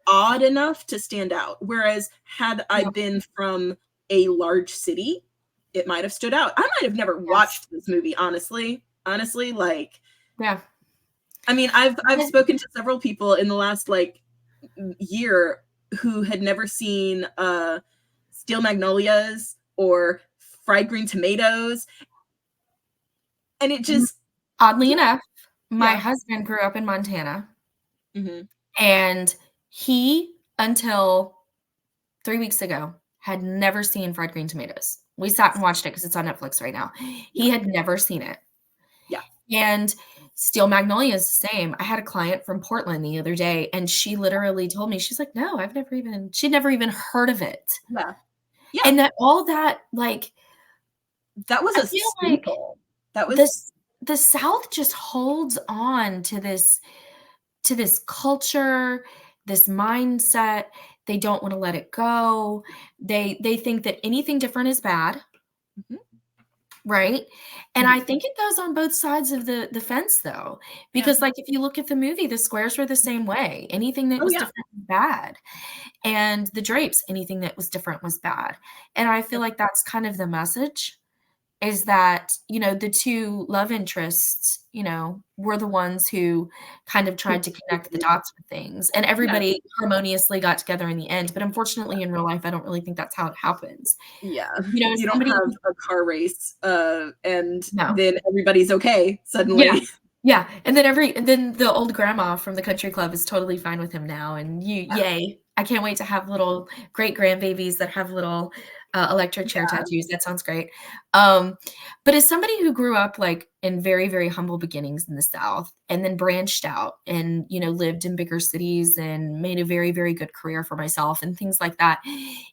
odd enough to stand out. Whereas had I been from a large city, it might have stood out. I might have never watched this movie, honestly. Honestly, like, yeah. I mean, I've spoken to several people in the last like year who had never seen Steel Magnolias or Fried Green Tomatoes, and it just Oddly enough, my husband grew up in Montana, and he, until 3 weeks ago, had never seen Fried Green Tomatoes. We sat and watched it because it's on Netflix right now. He had never seen it. Yeah. And Steel Magnolia is the same. I had a client from Portland the other day, and she literally told me, she's like, no, she'd never even heard of it. Yeah. Yeah. And that all that, like, that was I a feel staple. Like that was the South just holds on to this culture, this mindset. They don't want to let it go. They think that anything different is bad. Right? And I think it goes on both sides of the fence, though, because like if you look at the movie, the squares were the same way. Anything that was different was bad. And the drapes, anything that was different was bad. And I feel like that's kind of the message, is that, you know, the two love interests, you know, were the ones who kind of tried to connect the dots with things, and everybody harmoniously got together in the end. But unfortunately, in real life, I don't really think that's how it happens. Yeah. You know, you don't have a car race and No. then everybody's okay suddenly. Yeah. And then the old grandma from the country club is totally fine with him now. And yay. I can't wait to have little great grandbabies that have little electric chair tattoos. That sounds great. But as somebody who grew up like in very, very humble beginnings in the South, and then branched out and, you know, lived in bigger cities and made a very, very good career for myself and things like that,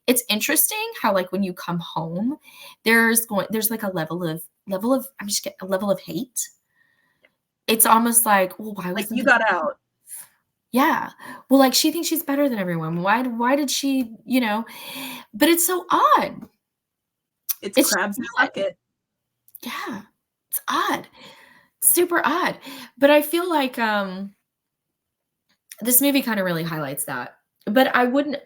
it's interesting how, like, when you come home, there's like a level of a level of hate. It's almost like, well, why Like, wasn't you got out. Yeah. Well, like, she thinks she's better than everyone. Why did she, you know? But it's so odd. It's crabs in a bucket. Yeah. It's odd. Super odd. But I feel like this movie kind of really highlights that. But I wouldn't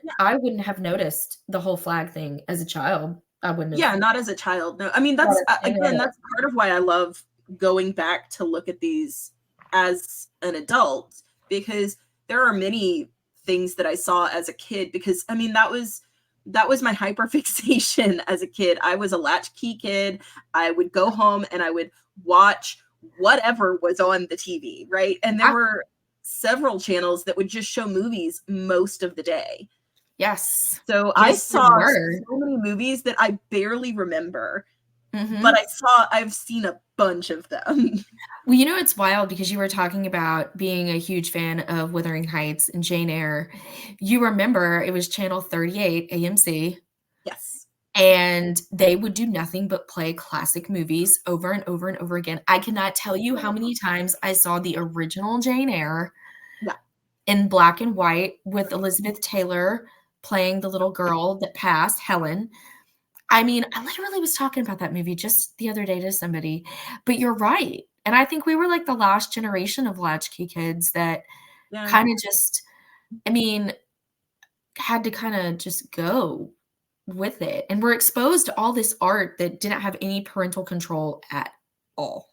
have noticed the whole flag thing as a child. I wouldn't have. Yeah, not as a child. No. I mean, that's again, that's part of why I love going back to look at these as an adult, because there are many things that I saw as a kid, because I mean, that was my hyperfixation as a kid. I was a latchkey kid. I would go home and I would watch whatever was on the TV, right? And there were several channels that would just show movies most of the day. Yes. So I saw so many movies that I barely remember, but I've seen a bunch of them. Well, you know, it's wild because you were talking about being a huge fan of Wuthering Heights and Jane Eyre. You remember it was channel 38 AMC. Yes. And they would do nothing but play classic movies over and over and over again. I cannot tell you how many times I saw the original Jane Eyre in black and white with Elizabeth Taylor playing the little girl that passed, Helen. I mean, I literally was talking about that movie just the other day to somebody, but you're right. And I think we were like the last generation of latchkey kids that kind of just, I mean, had to kind of just go with it. And we're exposed to all this art that didn't have any parental control at all.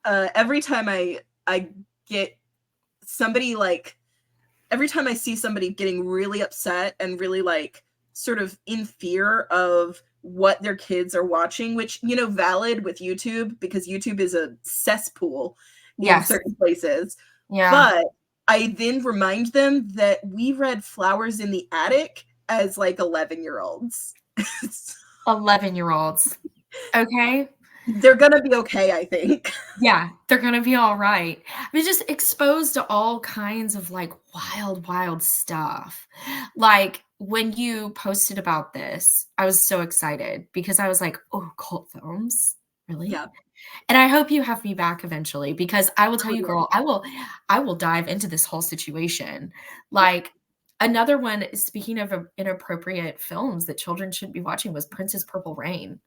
Every time I get somebody, like, every time I see somebody getting really upset and really like sort of in fear of what their kids are watching, which, you know, valid with YouTube, because YouTube is a cesspool in certain places. But I then remind them that we read Flowers in the Attic as like 11-year-olds. 11-year-olds. Okay. They're gonna be okay, I think. Yeah, they're gonna be all right. We're just exposed to all kinds of like wild, wild stuff. Like when you posted about this, I was so excited because I was like, oh, cult films? Really? Yeah. And I hope you have me back eventually, because I will tell you, girl, I will dive into this whole situation. Like, Another one, speaking of inappropriate films that children shouldn't be watching, was Princess Purple Rain.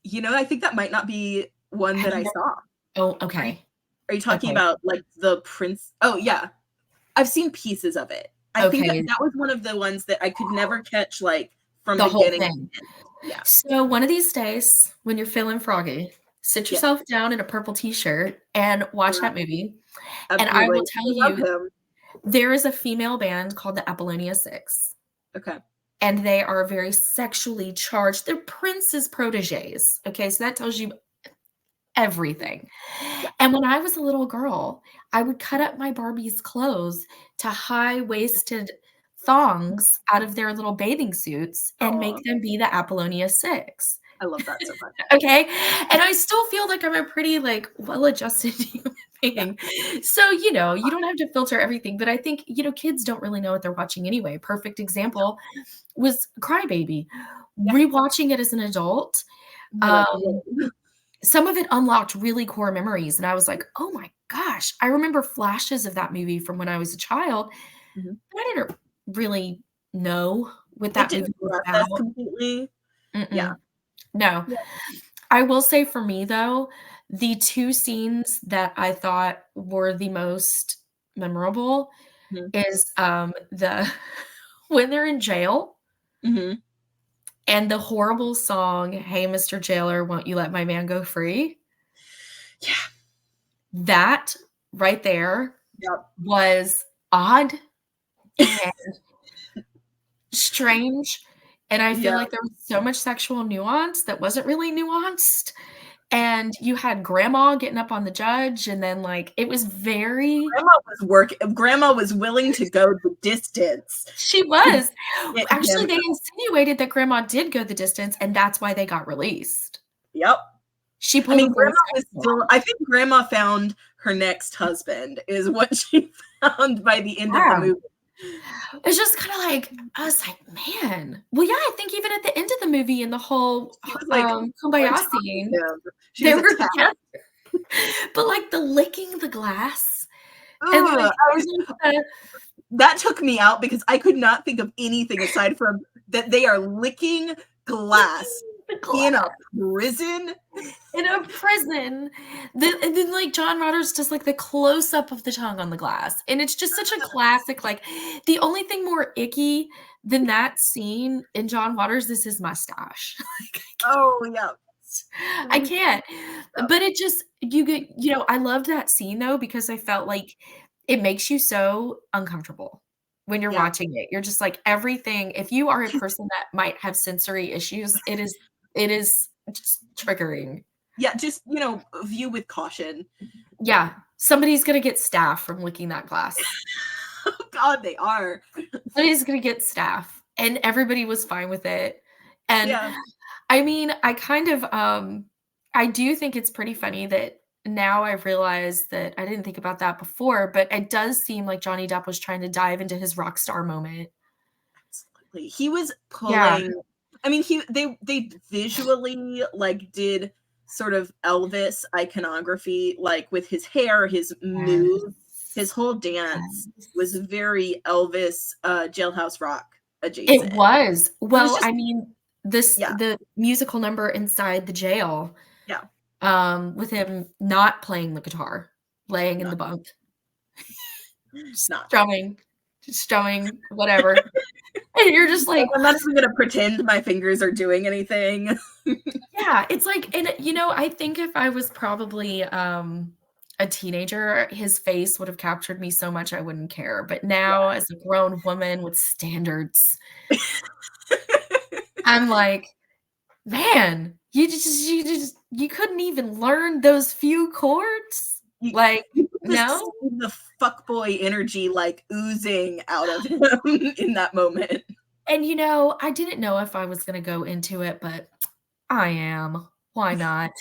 You know, I think that might not be one that I saw. Oh, okay. Are you talking about like the Prince? Oh, yeah. I've seen pieces of it. I think that was one of the ones that I could never catch like from the beginning whole thing. Yeah. So one of these days when you're feeling froggy, sit yourself down in a purple t-shirt and watch that movie. Absolutely. And I will tell you, there is a female band called the Apollonia 6. Okay. And they are very sexually charged. They're Prince's proteges. Okay, so that tells you everything. Yeah. And when I was a little girl, I would cut up my Barbie's clothes to high-waisted thongs out of their little bathing suits and make them be the Apollonia 6. I love that so much. Okay, and I still feel like I'm a pretty, like, well-adjusted human being. Yeah. So, you know, you don't have to filter everything, but I think, you know, kids don't really know what they're watching anyway. Perfect example was Crybaby. Yeah. Rewatching it as an adult, some of it unlocked really core memories, and I was like, "Oh my gosh." I remember flashes of that movie from when I was a child. Mm-hmm. I didn't really know what that movie was about. Completely. Yeah. No. Yeah. I will say for me, though, the 2 scenes that I thought were the most memorable is, the when they're in jail and the horrible song, "Hey, Mr. Jailer, won't you let my man go free?" Yeah. That right there was odd and strange, and I feel like there was so much sexual nuance that wasn't really nuanced, and you had grandma getting up on the judge, and then, like, it was very Grandma was willing to go the distance. She was. Actually, they insinuated that grandma did go the distance, and that's why they got released. Yep. She I mean, grandma was still, I think grandma found her next husband is what she found by the end of the movie. It's just kind of like, I was like, man. Well, yeah, I think even at the end of the movie in the whole Kumbaya scene, they were together. But like the licking the glass. And like, that took me out because I could not think of anything aside from that they are licking glass. In a prison? In a prison. And then like John Rodgers does like the close-up of the tongue on the glass. And it's just such a classic, like the only thing more icky than that scene in John Waters is his mustache. I can't. But it just, you get, you know, I loved that scene though, because I felt like it makes you so uncomfortable when you're watching it. You're just like everything. If you are a person that might have sensory issues, it is just triggering. Yeah, just, you know, view with caution. Yeah, somebody's gonna get staph from licking that glass. Oh God, they are. Somebody's gonna get staph, and everybody was fine with it. And I mean, I kind of, I do think it's pretty funny that now I realize that I didn't think about that before, but it does seem like Johnny Depp was trying to dive into his rock star moment. Absolutely, he was pulling. I mean, they visually like did sort of Elvis iconography, like with his hair, his move, his whole dance was very Elvis, Jailhouse Rock adjacent. It was. Well, I mean, the musical number inside the jail. With him not playing the guitar, laying in the bunk, strumming, whatever. And you're just like, I'm not even gonna pretend my fingers are doing anything. Yeah, it's like, and you know, I think if I was probably a teenager, his face would have captured me so much I wouldn't care. But now, as a grown woman with standards, I'm like, man, you couldn't even learn those few chords. Like, no, the fuckboy energy like oozing out of him in that moment. And you know, I didn't know if I was going to go into it, but I am. Why not?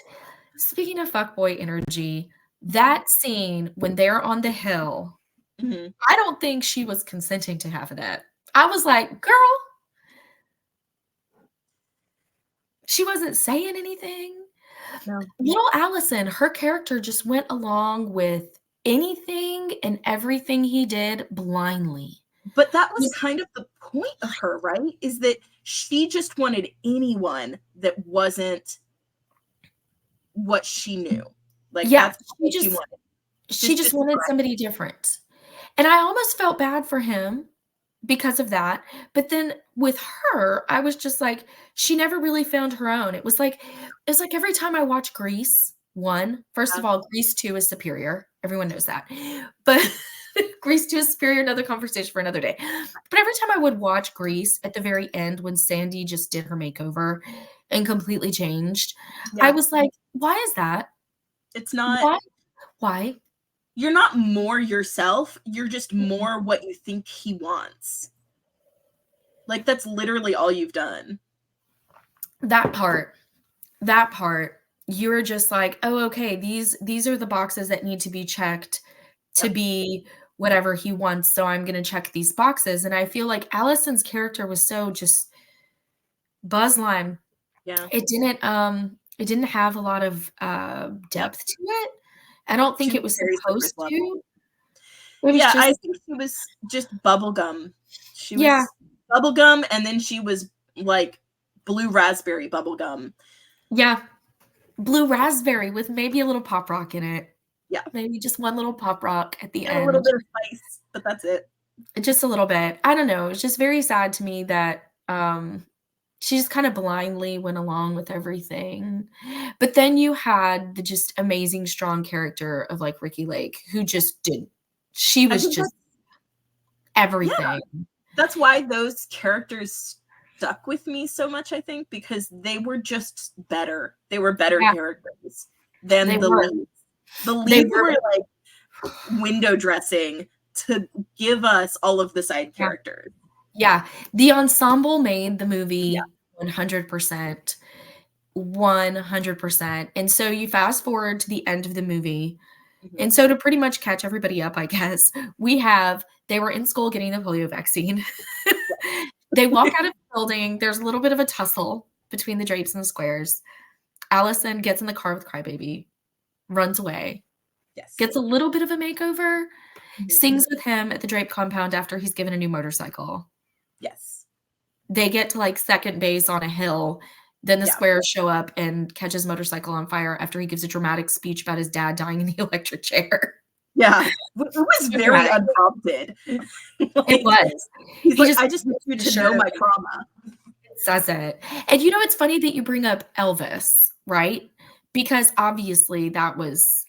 Speaking of fuckboy energy, that scene when they're on the hill, I don't think she was consenting to half of that. I was like, girl, she wasn't saying anything. No. Little Allison, her character just went along with anything and everything he did blindly. But that was kind of the point of her, right? Is that she just wanted anyone that wasn't what she knew. Like, Yeah, that's what she wanted. she just wanted somebody different. And I almost felt bad for him because of that. But then with her, I was just like, she never really found her own. It's like every time I watch Grease 1, first of all, Grease 2 is superior. Everyone knows that. But Grease 2 is superior, another conversation for another day. But every time I would watch Grease at the very end when Sandy just did her makeover and completely changed, I was like, why is that? It's not. Why? You're not more yourself. You're just more what you think he wants. Like, that's literally all you've done. That part, you're just like, oh, okay, these are the boxes that need to be checked to be whatever he wants. So I'm going to check these boxes. And I feel like Allison's character was so just Buzz Lime. Yeah. It didn't have a lot of depth to it. I don't think it was supposed to. I think she was just bubblegum. She was bubblegum, and then she was like blue raspberry bubblegum. Yeah. Blue raspberry with maybe a little pop rock in it. Yeah. Maybe just one little pop rock at the end. A little bit of spice, but that's it. Just a little bit. I don't know. It's just very sad to me that she just kind of blindly went along with everything. But then you had the just amazing, strong character of like Ricki Lake, who just did. She was just everything. Yeah. That's why those characters stuck with me so much, I think, because they were just better. They were better characters than the leads. The leads were like window dressing to give us all of the side characters. Yeah. The ensemble made the movie 100%. 100%. And so you fast forward to the end of the movie. And so to pretty much catch everybody up, I guess, they were in school getting the polio vaccine. They walk out of the building. There's a little bit of a tussle between the drapes and the squares. Allison gets in the car with Crybaby, runs away, gets a little bit of a makeover, sings with him at the drape compound after he's given a new motorcycle. Yes. They get to like second base on a hill. Then the squares show up and catch his motorcycle on fire after he gives a dramatic speech about his dad dying in the electric chair. Yeah. It was very unprompted. It was. He's like, I just want you to know my trauma. It says it. And you know, it's funny that you bring up Elvis, right? Because obviously that was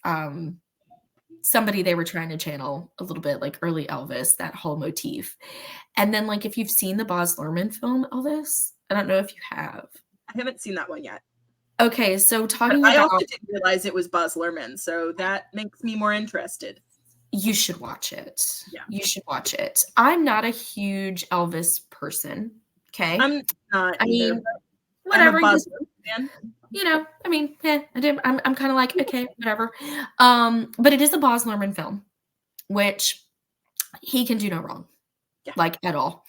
somebody they were trying to channel a little bit, like early Elvis, that whole motif. And then like if you've seen the Baz Luhrmann film Elvis, I don't know if you have. I haven't seen that one yet. Okay, so I also didn't realize it was Baz Luhrmann, so that makes me more interested. You should watch it. Yeah. You should watch it. I'm not a huge Elvis person. Okay. I'm not. I mean, whatever. You know, I mean, I'm kind of like, okay, whatever. But it is a Baz Luhrmann film, which he can do no wrong. Like at all.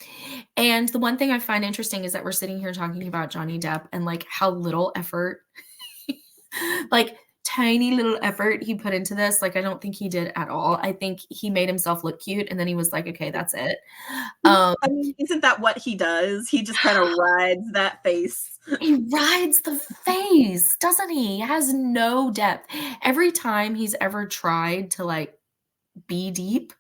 And the one thing I find interesting is that we're sitting here talking about Johnny Depp and like how little effort, like tiny little effort he put into this. Like, I don't think he did at all. I think he made himself look cute and then he was like, okay, that's it. I mean, isn't that what he does? He just kind of rides that face. He rides the face, doesn't he? He has no depth. Every time he's ever tried to like be deep.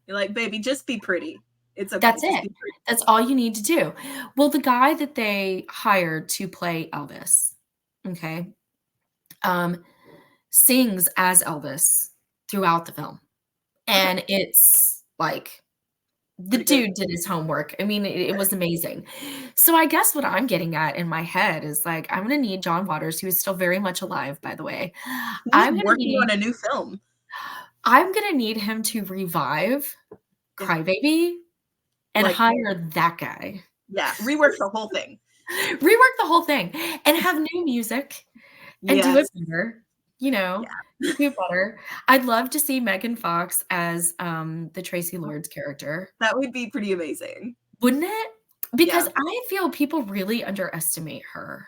You're like, baby, just be pretty. It's okay. That's it. That's all you need to do. Well, the guy that they hired to play Elvis, okay, sings as Elvis throughout the film. And it's like, the dude did his homework. I mean, it was amazing. So I guess what I'm getting at in my head is like, I'm going to need John Waters, who is still very much alive, by the way. I'm working on a new film. I'm going to need him to revive Crybaby and hire that guy. Yeah, rework the whole thing. Rework the whole thing and have new music and do it better. You know, do it better. I'd love to see Megan Fox as the Tracy Lords character. That would be pretty amazing. Wouldn't it? Because I feel people really underestimate her.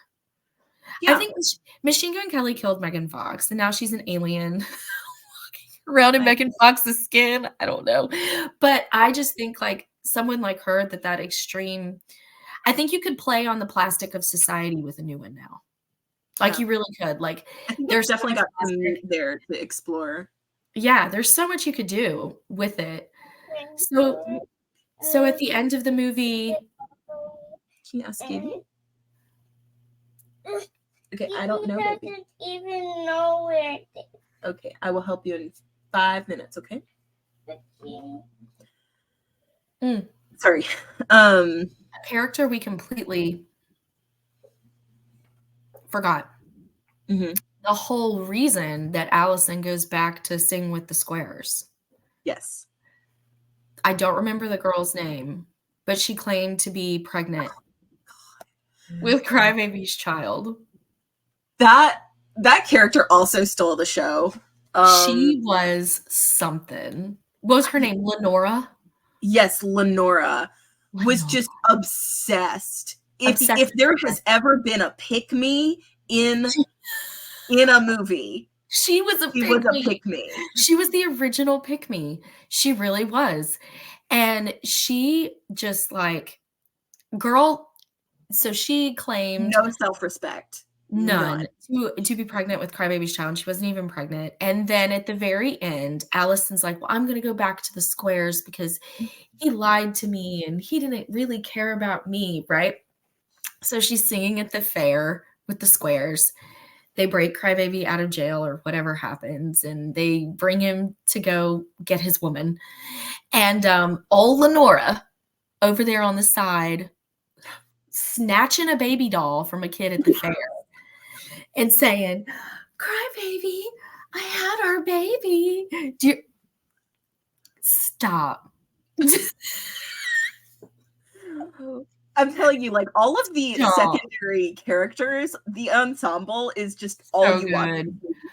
Yeah. I think Machine Gun Kelly killed Megan Fox and now she's an alien around in Megan Fox's skin. I don't know. But I just think like someone like her that extreme, I think you could play on the plastic of society with a new one now. Like you really could. Like I think there's there's definitely so much got some plastic. meat there to explore. Yeah, there's so much you could do with it. So at the end of the movie, Can you ask Gaby? Okay, I don't know, baby. Doesn't even know where it is. Okay, I will help you in 5 minutes, okay? Sorry. a character we completely forgot. Mm-hmm. The whole reason that Allison goes back to sing with the squares. Yes. I don't remember the girl's name, but she claimed to be pregnant with Crybaby's child. That character also stole the show. She was something. What was her name? Lenora? Yes, Lenora was just obsessed. Obsessed If there with has ever been a pick-me in a movie, she was a pick-me. She was the original pick-me. She really was. And she just like, girl, so she claimed no self-respect. None. To be pregnant with Crybaby's child. She wasn't even pregnant. And then at the very end, Allison's like, well, I'm going to go back to the squares because he lied to me and he didn't really care about me, right? So she's singing at the fair with the squares. They break Crybaby out of jail or whatever happens, and they bring him to go get his woman. And old Lenora over there on the side snatching a baby doll from a kid at the fair. And saying, Crybaby, I had our baby. Stop. I'm telling you, like all of the secondary characters, the ensemble is just all so you good. watch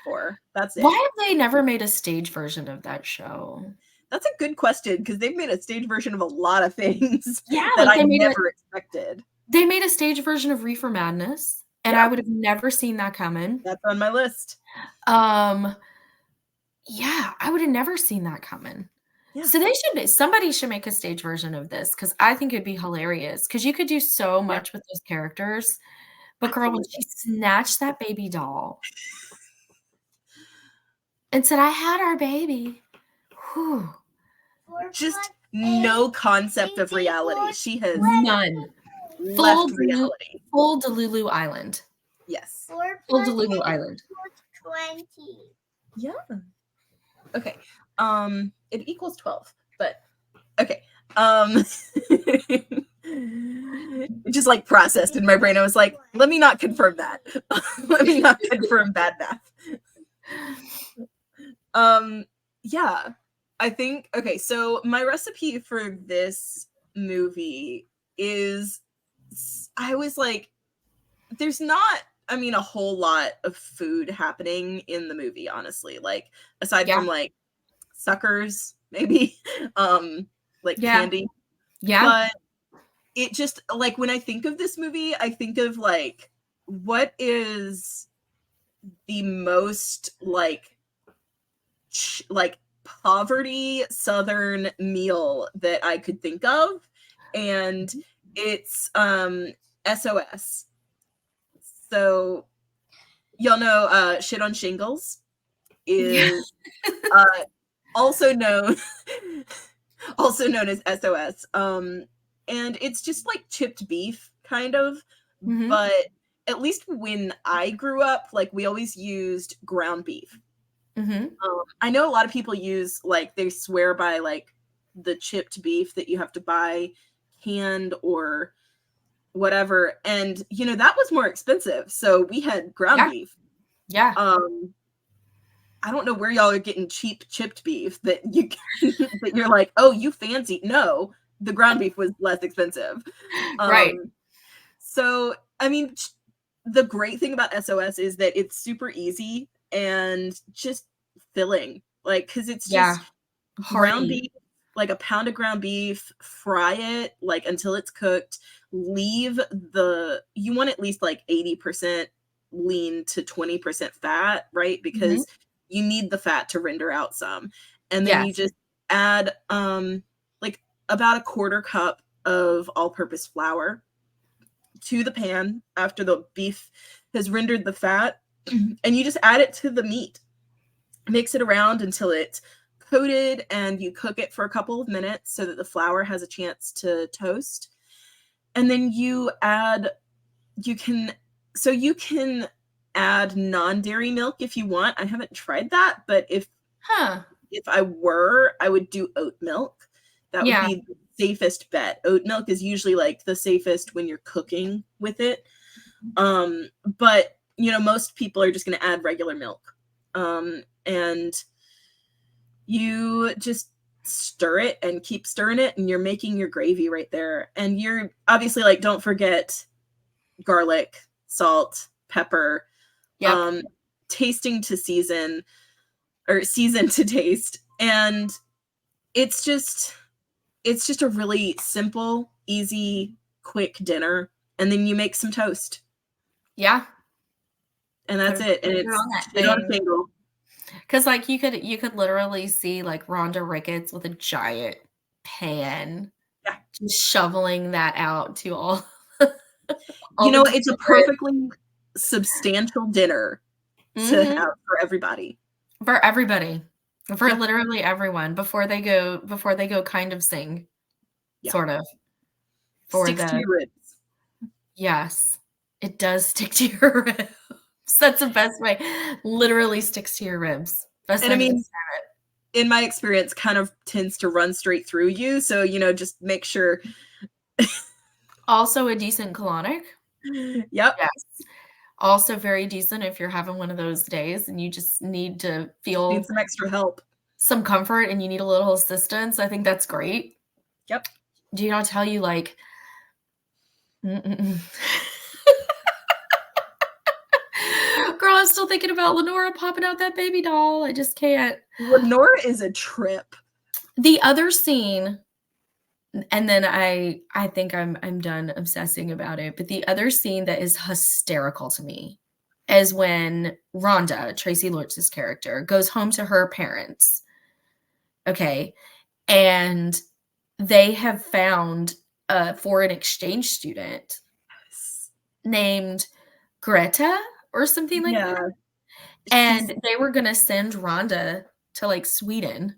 for. That's it. Why have they never made a stage version of that show? That's a good question because they've made a stage version of a lot of things that like I never expected. They made a stage version of Reefer Madness. And I would have never seen that coming. That's on my list. Yeah, I would have never seen that coming. Yeah. So somebody should make a stage version of this because I think it'd be hilarious because you could do so much with those characters. But girl, when she snatched that baby doll and said, I had our baby. Whew. Just no concept of reality. She has none. Left reality. Full Delulu Island. Yes. Full Delulu Island. 20. Yeah. Okay. It equals 12, but okay. Just like processed in my brain. I was like, let me not confirm that. Let me not confirm bad math. Yeah. I think okay, so my recipe for this movie is I was like, there's not, I mean, a whole lot of food happening in the movie, honestly. Like, aside from like suckers, maybe, like candy. Yeah. But it just, like, when I think of this movie, I think of like, what is the most like poverty Southern meal that I could think of? And it's S.O.S. So y'all know shit on shingles is also known as S.O.S. And it's just like chipped beef kind of, but at least when I grew up, like we always used ground beef. I know a lot of people use like they swear by like the chipped beef that you have to buy canned or whatever, and you know that was more expensive, so we had ground beef. I don't know where y'all are getting cheap chipped beef that you that you're like, oh, you fancy. No, the ground beef was less expensive, right? So I mean, the great thing about S.O.S is that it's super easy and just filling, like, because it's just ground beef, like a pound of ground beef, fry it like until it's cooked, leave you want at least like 80% lean to 20% fat, right? Because you need the fat to render out some. And then you Yes. just add like about a quarter cup of all-purpose flour to the pan after the beef has rendered the fat, and you just add it to the meat. Mix it around until it's coated, and you cook it for a couple of minutes so that the flour has a chance to toast. And then you can add non-dairy milk if you want. I haven't tried that, but if I would do oat milk. That would be the safest bet. Oat milk is usually like the safest when you're cooking with it. But most people are just going to add regular milk. And you just stir it and keep stirring it, and you're making your gravy right there. And you're obviously like, don't forget garlic, salt, pepper, tasting to season, or season to taste. And it's just a really simple, easy, quick dinner. And then you make some toast. Yeah. And that's it. And it's shit on a shingle. Because like you could literally see like Rhonda Ricketts with a giant pan, just shoveling that out to all. It's a perfectly substantial dinner to have for everybody. For everybody, for literally everyone before they go kind of sing, sort of. Sticks to your ribs. Yes, it does stick to your ribs. That's the best way. Literally sticks to your ribs. Best and I mean, in my experience, kind of tends to run straight through you. So, just make sure. Also a decent colonic. Yep. Yes. Also very decent if you're having one of those days and you just need to feel some extra help, some comfort, and you need a little assistance. I think that's great. Yep. Do you know, I'll tell you like, girl, I'm still thinking about Lenora popping out that baby doll. I just can't. Lenora is a trip. The other scene, and then I think I'm done obsessing about it, but the other scene that is hysterical to me is when Rhonda, Tracy Lords' character, goes home to her parents. Okay. And they have found a foreign exchange student named Greta or something like that. And they were going to send Rhonda to like Sweden.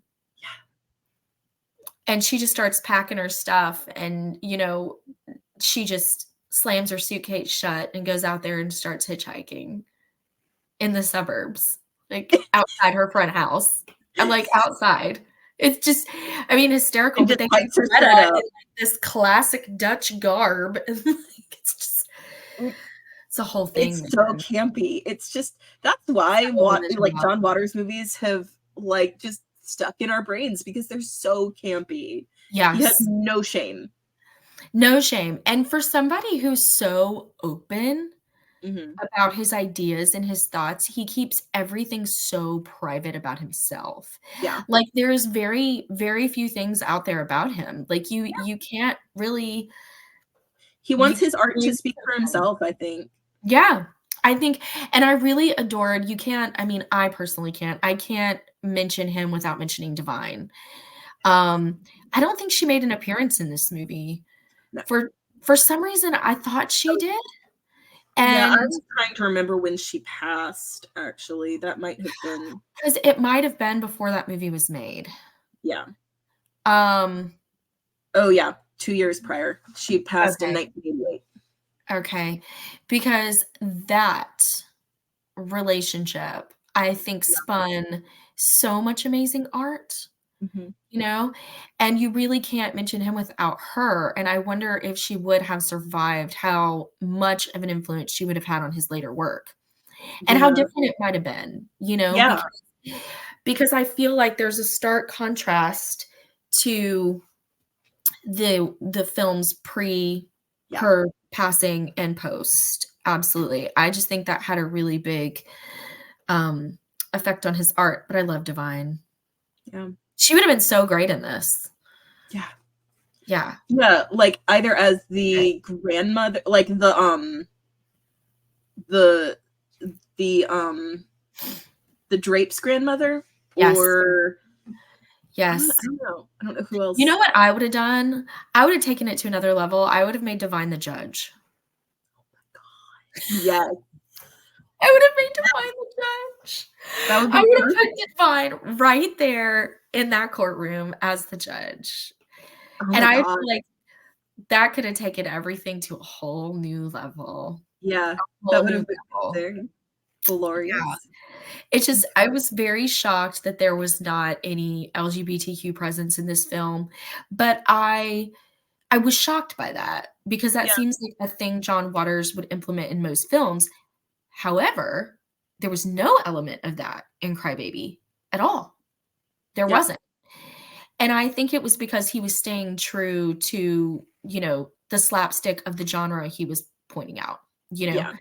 And she just starts packing her stuff, and, she just slams her suitcase shut and goes out there and starts hitchhiking in the suburbs, like outside her front house. I'm like, outside. It's just, hysterical. But they get Greta in this classic Dutch garb. It's just, it's a whole thing. It's so campy. It's just, that's why John Waters movies have like just stuck in our brains, because they're so campy. Yes. He has no shame. No shame. And for somebody who's so open about his ideas and his thoughts, he keeps everything so private about himself. Yeah. Like there's very, very few things out there about him. Like you can't really. He wants his art to speak for himself, I think. Yeah. I think, and I really adored, I personally can't. I can't mention him without mentioning Divine. I don't think she made an appearance in this movie. No. For some reason, I thought she did. And I was trying to remember when she passed, actually. That might have been. Because it might have been before that movie was made. Yeah. Oh, yeah. 2 years prior. She passed in 1988. Okay. Because that relationship, I think, spun so much amazing art. And you really can't mention him without her. And I wonder if she would have survived, how much of an influence she would have had on his later work, and how different it might have been, because I feel like there's a stark contrast to the films pre her passing and post. Absolutely. I just think that had a really big effect on his art, but I love Divine. Yeah. She would have been so great in this. Yeah. Yeah. Yeah, like either as the grandmother, like the the Drape's grandmother, Yes. or Yes. I don't know who else. You know what I would have done? I would have taken it to another level. I would have made Divine the judge. Yes. I would have made Divine the judge. That would be I would have perfect. put Divine right there in that courtroom as the judge. Oh And my I God. feel like that could have taken everything to a whole new level. Yeah, Whole that would new have been level. there. Glorious. Yeah. It's just, I was very shocked that there was not any LGBTQ presence in this film, but I was shocked by that because that Yeah. seems like a thing John Waters would implement in most films. However, there was no element of that in Crybaby at all. There Yeah. wasn't. And I think it was because he was staying true to, you know, the slapstick of the genre he was pointing out, you know, Yeah.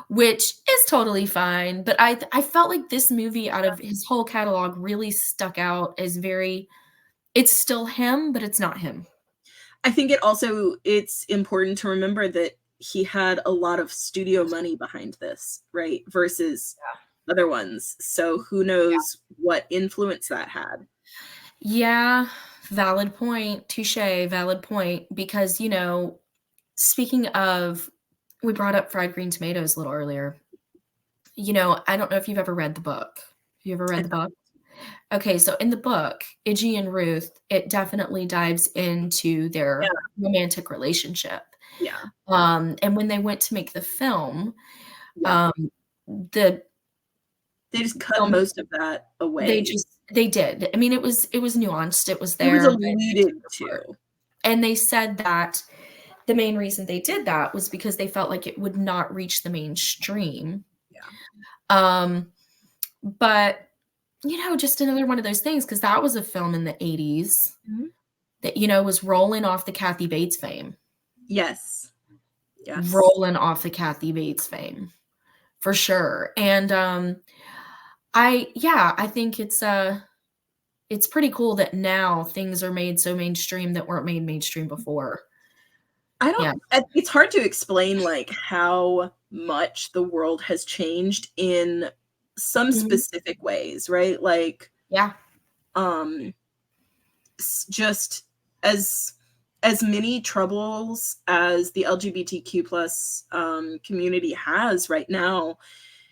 which is totally fine. But I felt like this movie out of his whole catalog really stuck out as very, it's still him, but it's not him. I think it's important to remember that he had a lot of studio money behind this, right? Versus other ones. So who knows what influence that had. Yeah, valid point. Touche, valid point. Because, you know, speaking of, we brought up fried green tomatoes a little earlier. You know, I don't know if you've ever read the book. Have you ever read the book? Okay, so in the book, Iggy and Ruth, it definitely dives into their romantic relationship. Yeah. And when they went to make the film, Yeah. they just cut most of that away. They did. I mean, it was nuanced. It was there. It was alluded to. And they said that the main reason they did that was because they felt like it would not reach the mainstream. Yeah. But you know, just another one of those things, because that was a film in the 80s that, you know, was rolling off the Kathy Bates fame. Yes. Yes. Rolling off the Kathy Bates fame for sure. And I think it's pretty cool that now things are made so mainstream that weren't made mainstream before. It's hard to explain like how much the world has changed in some specific ways, right? Like, just as many troubles as the LGBTQ plus community has right now,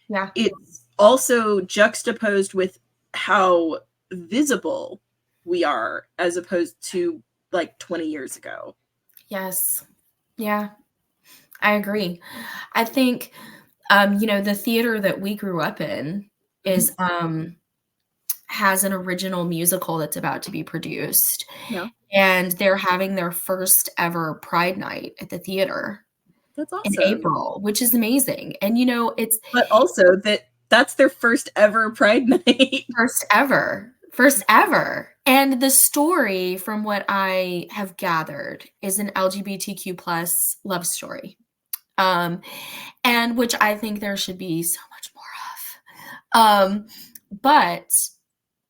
it's also juxtaposed with how visible we are as opposed to like 20 years ago. Yes. Yeah, I agree. I think, you know, the theater that we grew up in is, has an original musical that's about to be produced. Yeah. And they're having their first ever Pride Night at the theater. That's awesome. In April, which is amazing. And, you know, but also that's their first ever Pride Night. First ever. First ever. And the story, from what I have gathered, is an LGBTQ plus love story. And which I think there should be so much more of. But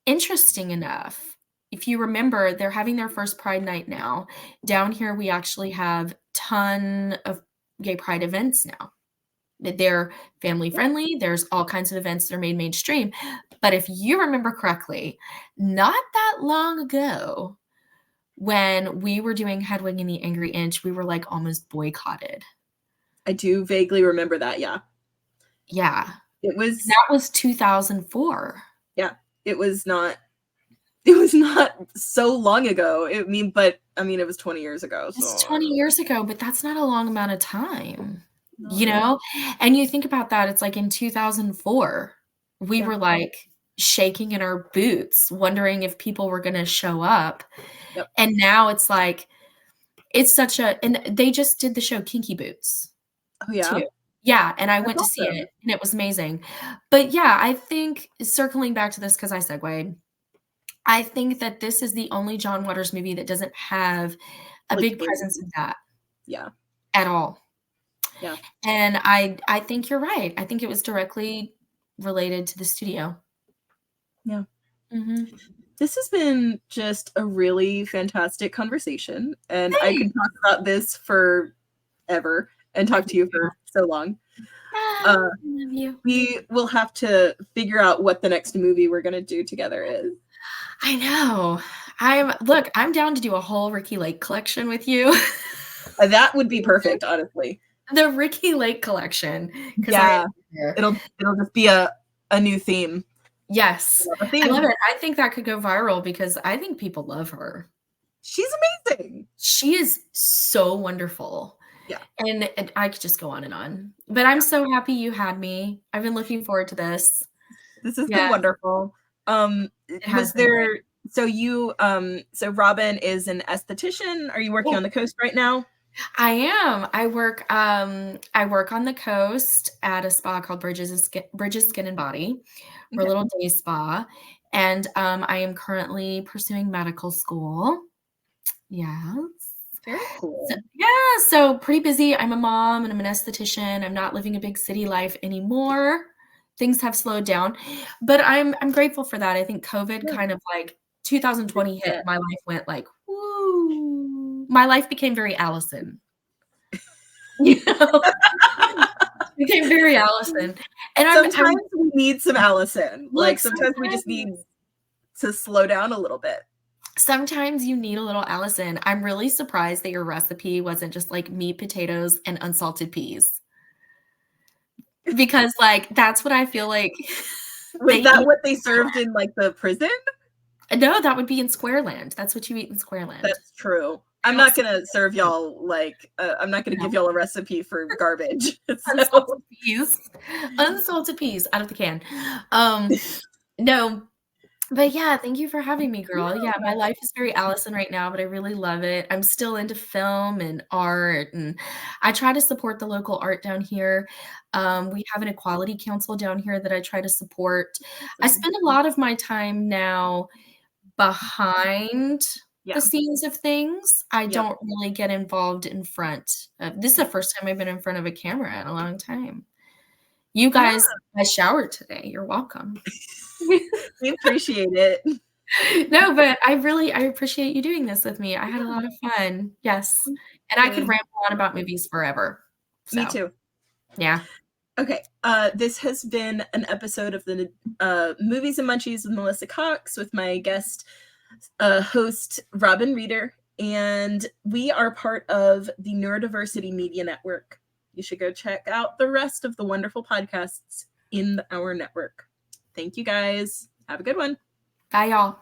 interesting enough, if you remember, they're having their first Pride Night now. Down here, we actually have a ton of gay pride events now. They're family friendly. There's all kinds of events that are made mainstream. But if you remember correctly, not that long ago, when we were doing Hedwig and the Angry Inch, we were like almost boycotted. I do vaguely remember that. Yeah. Yeah. That was 2004. Yeah. It was not so long ago. It was 20 years ago. So. It's 20 years ago, but that's not a long amount of time. No. You know? And you think about that, it's like in 2004, we were like shaking in our boots, wondering if people were going to show up. Yep. And now it's like, and they just did the show Kinky Boots. Oh, yeah. Too. Yeah. And I went to see it and it was amazing. But yeah, I think circling back to this, because I segued, I think that this is the only John Waters movie that doesn't have a big presence in that. Yeah. At all. Yeah. And I think you're right. I think it was directly related to the studio. Yeah. This has been just a really fantastic conversation. And I could talk about this forever and talk to you for so long. I love you. We will have to figure out what the next movie we're gonna do together is. I know. I'm down to do a whole Ricky Lake collection with you. That would be perfect, honestly. The Ricky Lake collection. Yeah, it'll just be a new theme. Yes, I love it. I think that could go viral because I think people love her. She's amazing. She is so wonderful. Yeah. And I could just go on and on. But I'm so happy you had me. I've been looking forward to this. This has been wonderful. Was there so Robyn is an esthetician. Are you working on the coast right now? I am. I work on the coast at a spa called Bridges Skin and Body. We're a little day spa. And I am currently pursuing medical school. Yes. Very cool. So pretty busy. I'm a mom and I'm an esthetician. I'm not living a big city life anymore. Things have slowed down, but I'm grateful for that. I think COVID kind of like 2020 hit. My life went like, woo. My life became very Allison. You know? Became very Allison. And sometimes we need some Allison. Like sometimes we just need to slow down a little bit. Sometimes you need a little Allison. I'm really surprised that your recipe wasn't just like meat, potatoes, and unsalted peas. Because like that's what I feel like. Was that what they served in like the prison? No, that would be in Squareland. That's what you eat in Squareland. That's true. I'm not gonna serve y'all like I'm not gonna give y'all a recipe for garbage. Unsalted peas out of the can. No. But yeah, thank you for having me, girl. Yeah, my life is very Allison right now, but I really love it. I'm still into film and art, and I try to support the local art down here. We have an equality council down here that I try to support. I spend a lot of my time now behind the scenes of things. I don't really get involved in front. This is the first time I've been in front of a camera in a long time. You guys, I showered today. You're welcome. We appreciate it. No, but I appreciate you doing this with me. I had a lot of fun. Yes. And I could ramble on about movies forever. So. Me too. Yeah. Okay. This has been an episode of the Movies and Munchies with Melissa Cox with my guest host, Robyn Reeder. And we are part of the Neurodiversity Media Network. You should go check out the rest of the wonderful podcasts in our network. Thank you guys. Have a good one. Bye, y'all.